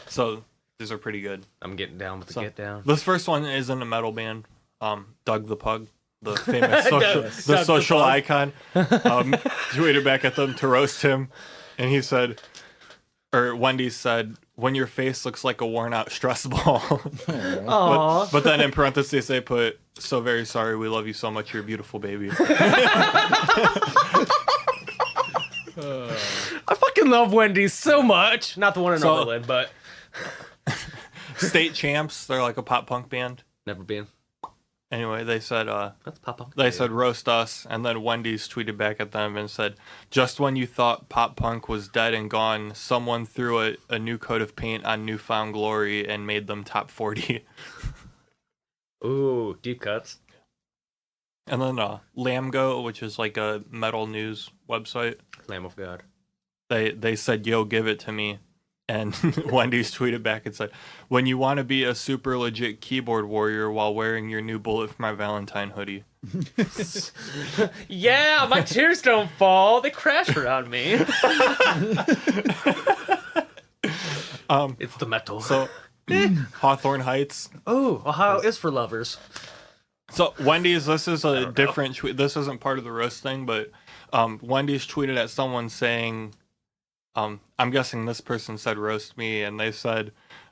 So these are pretty good. I'm getting down with the So, get down. This first one isn't a metal band. Doug the Pug, the famous social, Doug the the social Pug. icon, tweeted back at them to roast him, and he said, or Wendy said, "When your face looks like a worn-out stress ball." Aww. But then in parentheses they put, "So very sorry, we love you so much, you're a beautiful baby." I fucking love Wendy's so much. Not the one in So- Oberlin, but State Champs, they're like a pop punk band. never been. Anyway, they said That's pop punk. they said roast us, and then Wendy's tweeted back at them and said, "Just when you thought pop punk was dead and gone, someone threw a new coat of paint on Newfound Glory and made them top 40." Ooh, deep cuts. And then Lambgo, which is like a metal news website, Lamb of God. they said, "Yo, give it to me." And Wendy's tweeted back and said, "When you want to be a super legit keyboard warrior while wearing your new Bullet for My Valentine hoodie." Yeah, my tears don't fall. They crash around me. It's the metal. So Hawthorne Heights. Oh, Ohio is for lovers. So Wendy's, this is a different tweet. This isn't part of the roast thing, but Wendy's tweeted at someone saying, I'm guessing this person said roast me, and they said,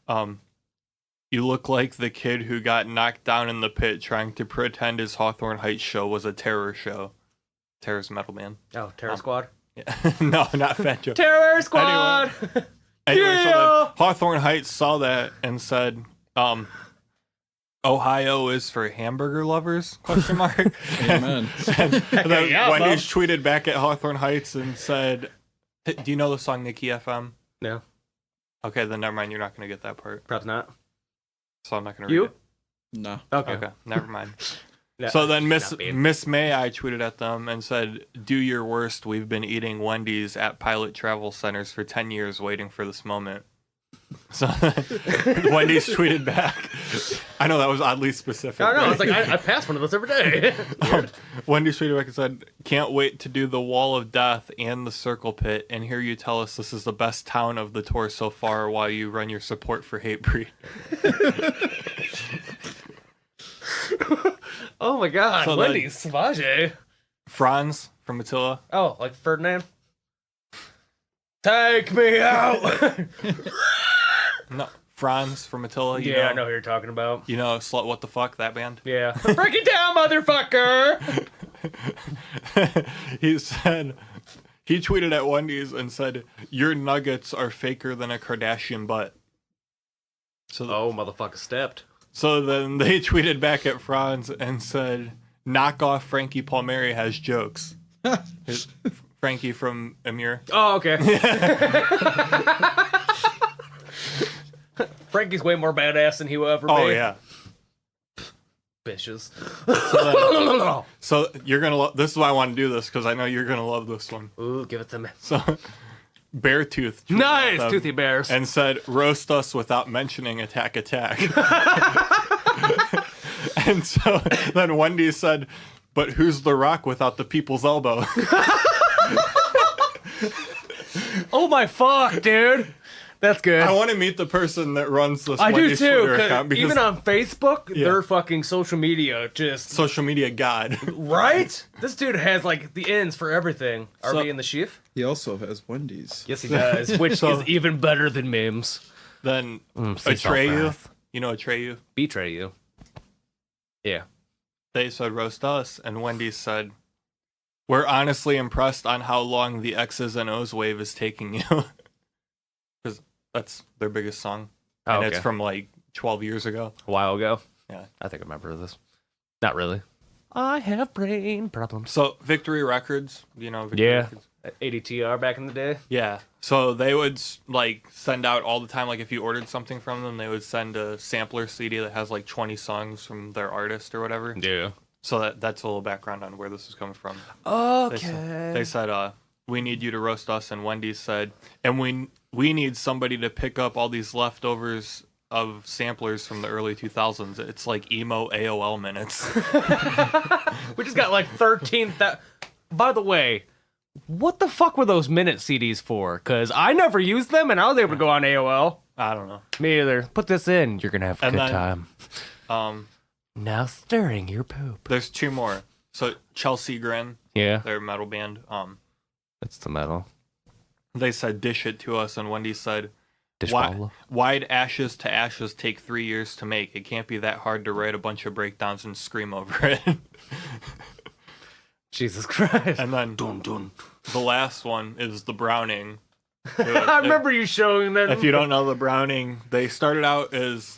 "You look like the kid who got knocked down in the pit trying to pretend his Hawthorne Heights show was a terror show." Terror's metal band. Oh, Terror Squad. Yeah. No, not Fat Joe. Terror Squad! Anyway, so Yeah. then Hawthorne Heights saw that and said, "Ohio is for hamburger lovers?" Question mark. Amen. And then yeah, Wendy's tweeted back at Hawthorne Heights and said, Do you know the song Nikki FM? No, Okay, then never mind. You're not gonna get that part, perhaps not. so I'm not gonna read You? it. No. Okay, never mind. Yeah, So then not bad. Miss May, I tweeted at them and said, "Do your worst. We've been eating Wendy's at pilot travel centers for 10 years waiting for this moment." So Wendy's tweeted back. I know that was oddly specific. I don't know. right? It's like I pass one of those every day. Wendy's tweeted back and said, "Can't wait to do the Wall of Death and the Circle Pit and hear you tell us this is the best town of the tour so far while you run your support for Hatebreed." Oh my god, So then- Wendy's Savage. Franz from Attila. Oh, like Ferdinand? Take me out! No, Franz from Attila. You yeah, I know, know who you're talking about. You know, Slut What the Fuck, that band? Yeah. Break it down, motherfucker! He said, he tweeted at Wendy's and said, "Your nuggets are faker than a Kardashian butt." So, Oh, motherfucker stepped. so then they tweeted back at Franz and said, "Knock off Frankie Palmieri has jokes." Here's Frankie from Amir. Oh, okay. Frankie's way more badass than he will ever be. Oh, yeah. Bitches. So you're going to this is why I want to do this, because I know you're going to love this one. Ooh, give it to me. So Beartooth. tweeted Nice, them toothy bears. And said, "Roast us without mentioning Attack Attack." And so then Wendy said, "But who's The Rock without the people's elbow?" Oh my fuck, dude. That's good. I want to meet the person that runs this I do Wendy's too, Twitter 'cause account, because even on Facebook, Yeah. their fucking social media just social media god. right. This dude has like the ends for everything. Are So- we in the sheaf? He also has Wendy's. Yes, he does, which So- is even better than memes. Then see Atreyu, self-wrath. you know Atreyu? Betray you. Yeah. They said roast us, and Wendy said, "We're honestly impressed on how long the X's and O's wave is taking you." Because that's their biggest song. Oh, And okay. it's from like 12 years ago. A while ago. Yeah. I think I remember this. Not really. I have brain problems. So Victory Records, you know Victory Yeah. Records? ADTR back in the day. Yeah. So they would like send out all the time, like if you ordered something from them, they would send a sampler CD that has like 20 songs from their artist or whatever. Yeah. So that's a little background on where this is coming from. Okay. They said, "We need you to roast us," and Wendy said, "And we need somebody to pick up all these leftovers of samplers from the early 2000s. It's like emo AOL minutes." We just got like 13,000. By the way, what the fuck were those minute CDs for? Because I never used them and I was able to go on AOL. I don't know. Me either. Put this in. You're going to have a And good then- time. Now stirring your poop. There's two more. So Chelsea Grin, Yeah. their metal band, It's the metal. they said, "Dish it to us," and Wendy said, Dishwalla. "Why'd Ashes to Ashes take 3 years to make? It can't be that hard to write a bunch of breakdowns and scream over it." Jesus Christ. And then the last one is the Browning. I remember you showing that. If you don't know the Browning, they started out as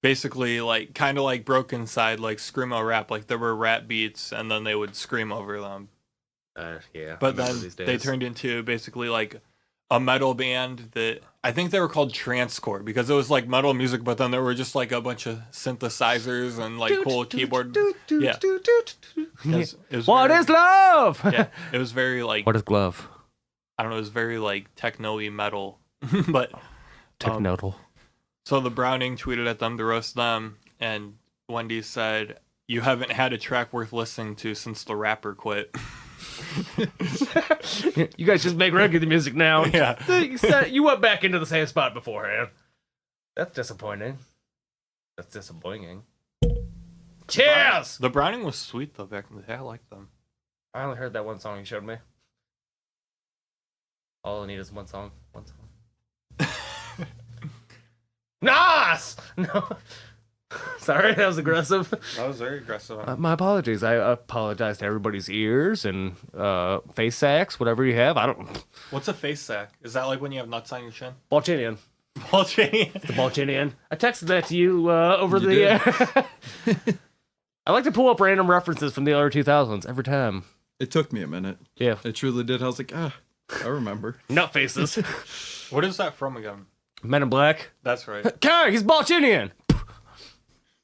basically like kind of like Broken Side, like screamo rap. Like there were rap beats, and then they would scream over them. Yeah. But I remember then these they days. turned into basically like a metal band that I think they were called Transcore, because it was like metal music, but then there were just like a bunch of synthesizers and like cool keyboard. Yeah. It was What very- is love? Yeah, it was very like What is glove? I don't know. It was very like techno-y metal, but Technodal. so the Browning tweeted at them to roast them, and Wendy said, "You haven't had a track worth listening to since the rapper quit." You guys just make regular music now. Yeah. You went back into the same spot beforehand. That's disappointing. That's disappointing. Cheers! The Browning was sweet though back in the day. I liked them. I only heard that one song you showed me. All I need is one song. One song. Nas! No. Sorry, that was aggressive. That was very aggressive. My apologies. I apologize to everybody's ears and face sacks, whatever you have. I don't. What's a face sack? Is that like when you have nuts on your chin? Balchinian. Balchinian. The Balchinian. I texted that to you over the. I like to pull up random references from the early 2000s every time. It took me a minute. Yeah. It truly did. I was like, I remember. Nut faces. What is that from again? Men in Black. That's right. Okay, he's Balchinian.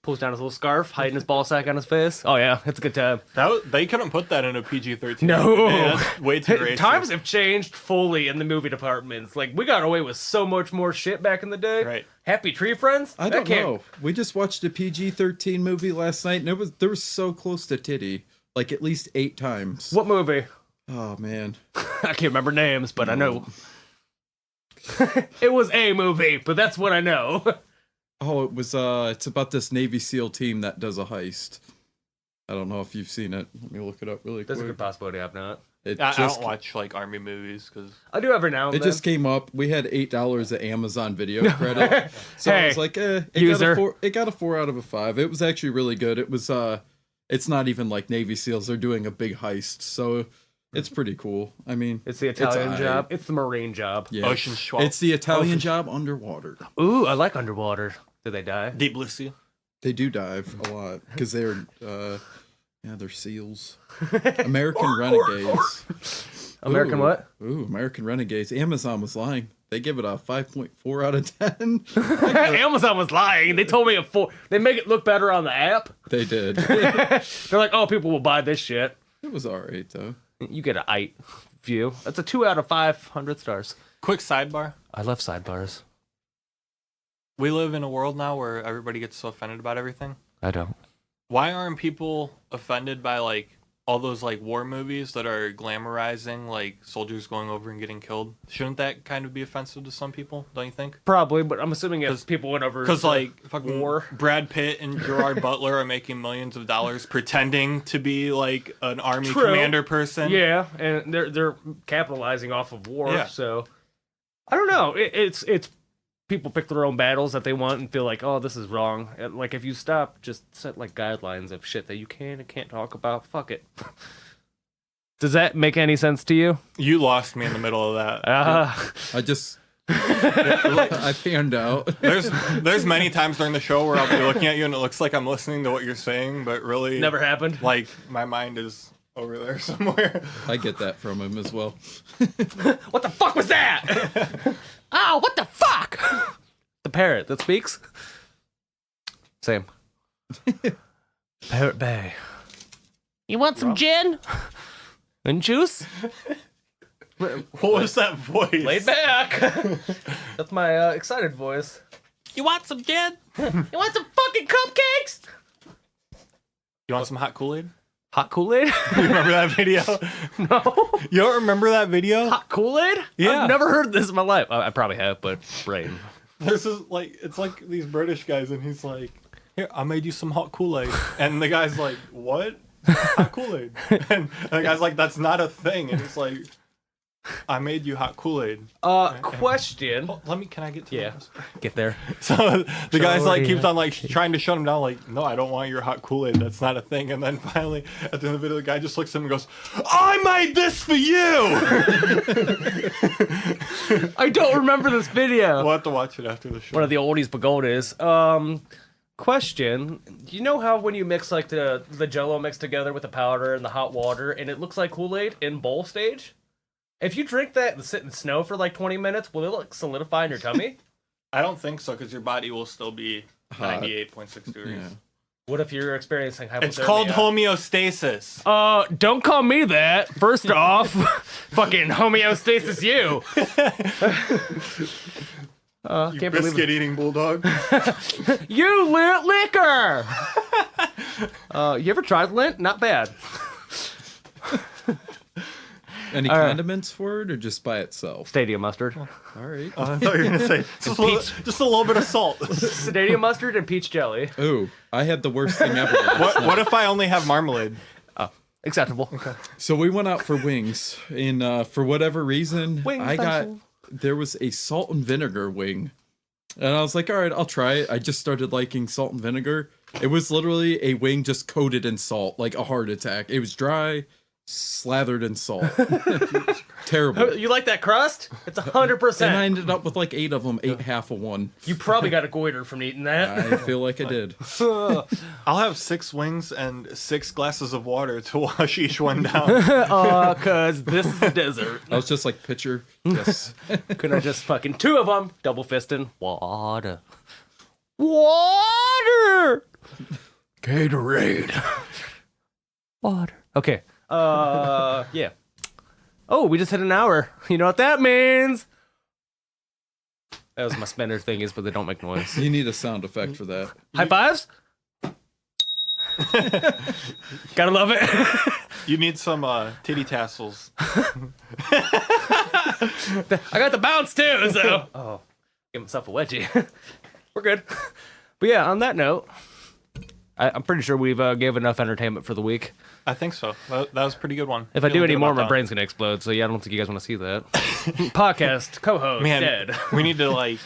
Pulls down his little scarf, hiding his ball sack on his face. Oh yeah, it's a good time. They couldn't put that in a PG-13. No. Yeah, that's way too racist. Times have changed fully in the movie departments. Like, we got away with so much more shit back in the day. Right. Happy Tree Friends? I don't know. We just watched a PG-13 movie last night, and there was so close to titty, like at least 8 times. What movie? Oh man, I can't remember names, but I know. It was a movie, but that's what I know. oh it was. It's about this Navy SEAL team that does a heist. I don't know if you've seen it. Let me look it up really quick. There's a good possibility I've not. I don't watch like army movies because I do every now and It then. just came up. We had $8 at Amazon Video Credit, so I Hey, was like, user. it got a 4 out of a 5. It was actually really good. It was it's not even like Navy SEALs. They're doing a big heist, so it's pretty cool. I mean, It's the Italian aight. job. It's the Marine job. Yeah. Ocean Swamp. It's the Italian job underwater. Ooh, I like underwater. Do they die? Deep Blue Sea. They do dive a lot because they're they're SEAls. American Renegades. American Ooh. what? Ooh, American Renegades. Amazon was lying. They give it a 5.4 out of 10. Amazon was lying. They told me a 4. They make it look better on the app. They did. They're like, oh, people will buy this shit. It was alright though. You get a 8 view. That's a 2 out of 500 stars. Quick sidebar. I love sidebars. We live in a world now where everybody gets so offended about everything. I don't. Why aren't people offended by like all those like war movies that are glamorizing like soldiers going over and getting killed? Shouldn't that kind of be offensive to some people? Don't you think? Probably, but I'm assuming if people went over Because to like fucking war. Brad Pitt and Gerard Butler are making millions of dollars pretending to be like an army True. commander person. Yeah, and they're capitalizing off of war. Yeah. So I don't know. It's people pick their own battles that they want and feel like, oh, this is wrong. And, like, if you stop, just set like guidelines of shit that you can and can't talk about. Fuck it. Does that make any sense to you? You lost me in the middle of that. I just I fanned out. There's many times during the show where I'll be looking at you and it looks like I'm listening to what you're saying, but really Never happened. like my mind is over there somewhere. I get that from him as well. What the fuck was that? Oh, what the fuck? The parrot that speaks? Same. Parrot Bay. You want some gin? And juice? What was that voice? Laid back. That's my excited voice. You want some gin? You want some fucking cupcakes? You want some hot Kool-Aid? Hot Kool-Aid? You remember that video? No. You don't remember that video? Hot Kool-Aid? Yeah. I've never heard this in my life. I probably have, but brain. This is like it's like these British guys and he's like, "Here, I made you some hot Kool-Aid." And the guy's like, "What? Hot Kool-Aid?" And the guy's like, "That's not a thing." And it's like, "I made you hot Kool-Aid." Question. Can I get to Yeah. this? Get there. So the guy's like Shorty. keeps on like trying to shut him down, like, "No, I don't want your hot Kool-Aid. That's not a thing." And then finally, at the end of the video, the guy just looks at him and goes, "I made this for you." I don't remember this video. We'll have to watch it after the show. One of the oldies but goldies. Question. Do you know how when you mix like the Jell-O mix together with the powder and the hot water and it looks like Kool-Aid in bowl stage? If you drink that and sit in snow for like 20 minutes, will it like solidify in your tummy? I don't think so, because your body will still be 98.6 degrees. Yeah. What if you're experiencing hypothermia? It's called homeostasis. Don't call me that. First off, fucking homeostasis you. You Can't believe it. biscuit-eating bulldog. You lit liquor. You ever tried lint? Not bad. Any condiments for it or just by itself? Stadium mustard. All right. I thought you were gonna say just a little bit of salt. Stadium mustard and peach jelly. Ooh, I had the worst thing ever. What if I only have marmalade? Acceptable. Okay. So we went out for wings, and for whatever reason, Wing there was a salt and vinegar wing, and I was like, all right, I'll try it. I just started liking salt and vinegar. It was literally a wing just coated in salt, like a heart attack. It was dry, slathered in salt. Terrible. You like that crust? It's 100%. And I ended up with like 8 of them, ate half of one. You probably got a goiter from eating that. I feel like I did. I'll have 6 wings and 6 glasses of water to wash each one down. Cause this is a desert. I was just like, pitcher, yes. Couldn't I just fucking 2 of them, double fisting, water. Water! Gatorade. Water. Okay. Yeah. Oh, we just hit an hour. You know what that means? That was my spinner thingies, but they don't make noise. You need a sound effect for that. High fives? Gotta love it. You need some titty tassels. I got the bounce too, so. Oh, give myself a wedgie. We're good. But yeah, on that note, I'm pretty sure we've gave enough entertainment for the week. I think so. That was a pretty good one. If I do any more, my that. brain's gonna explode. So yeah, I don't think you guys want to see that. Podcast co-host Man, dead. we need to like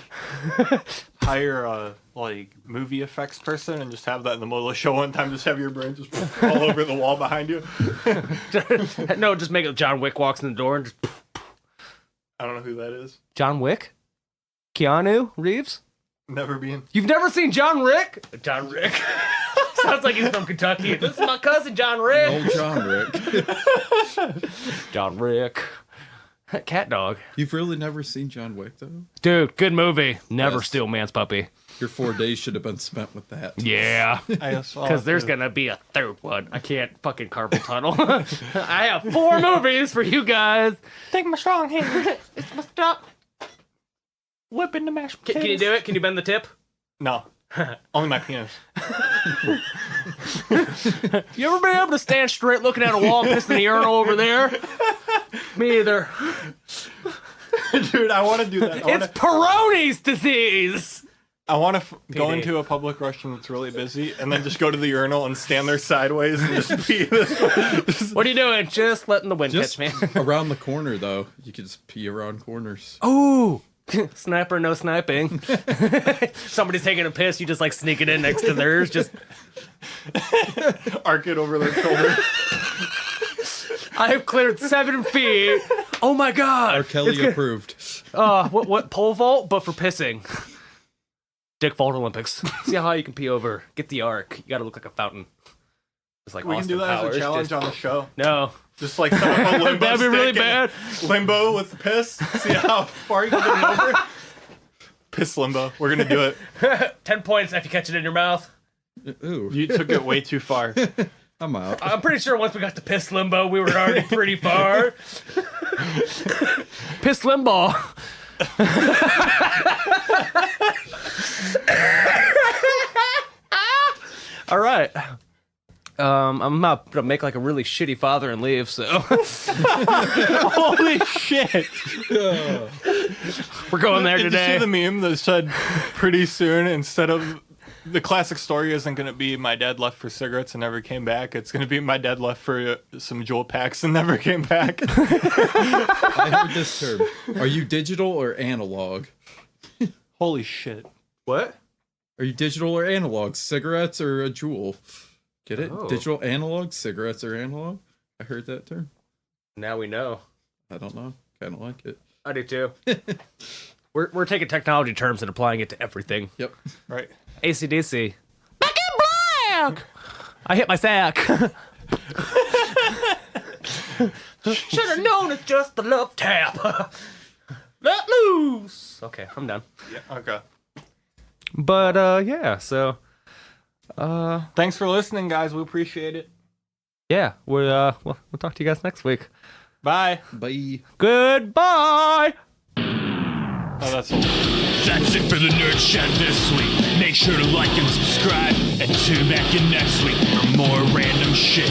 hire a like movie effects person and just have that in the middle of the show one time. Just have your brain just all over the wall behind you. No, just make it. John Wick walks in the door and just. I don't know who that is. John Wick, Keanu Reeves. Never been. You've never seen John Rick? John Rick. Sounds like he's from Kentucky. This is my cousin, John Rick. Old John Rick. John Rick. Cat dog. You've really never seen John Wick, though? Dude, good movie. Never Yes. steal man's puppy. Your 4 days should have been spent with that. Yeah. Because there's going to be a third one. I can't fucking carpal tunnel. I have 4 movies for you guys. Take my strong hand. It's my stop. Whipping the mashed potatoes. Can you do it? Can you bend the tip? No. Only my penis. You ever been able to stand straight looking at a wall pissing the urinal over there? Me either. Dude, I want to do that. It's Peyronie's disease. I want to go into a public restroom that's really busy and then just go to the urinal and stand there sideways and just pee this way. What are you doing? Just letting the wind Just catch me. around the corner, though. You could just pee around corners. Ooh. Sniper, no sniping. Somebody's taking a piss, you just like sneak it in next to theirs. Just Arc it over their shoulder. I have cleared 7 feet. Oh my god. R. Kelly approved. What pole vault, but for pissing. Dick Vault Olympics. See how high you can pee over. Get the arc. You gotta look like a fountain. It's like We Austin can do that Powers, as a challenge just- on the show. No. Just like set up a limbo That'd be really stick and bad. Limbo with the piss. See how far you can get it over. Piss limbo. We're gonna do it. 10 points if you catch it in your mouth. Ooh, You took it way too far. I'm out. I'm pretty sure once we got to piss limbo, we were already pretty far. Piss limbo. All right. I'm about to make like a really shitty father and leave, so Holy shit. we're going there Did you today. see the meme that said pretty soon instead of the classic story isn't going to be my dad left for cigarettes and never came back. It's going to be my dad left for some Jewel packs and never came back. I heard this term. Are you digital or analog? Holy shit. What? Are you digital or analog? Cigarettes or a Juul? Get it? Oh. Digital analog? Cigarettes or analog? I heard that term. Now we know. I don't know. Kind of like it. I do too. We're taking technology terms and applying it to everything. Yep. Right. AC/DC. Back in black. I hit my sack. Should have known it's just the love tap. Let loose. Okay, I'm done. Yeah. Okay. But yeah, so Thanks for listening, guys. We appreciate it. yeah, we'll talk to you guys next week. Bye. Bye. Goodbye. Oh, that's all. That's it for the Nerd Shed this week. Make sure to like and subscribe and tune back in next week for more random shit.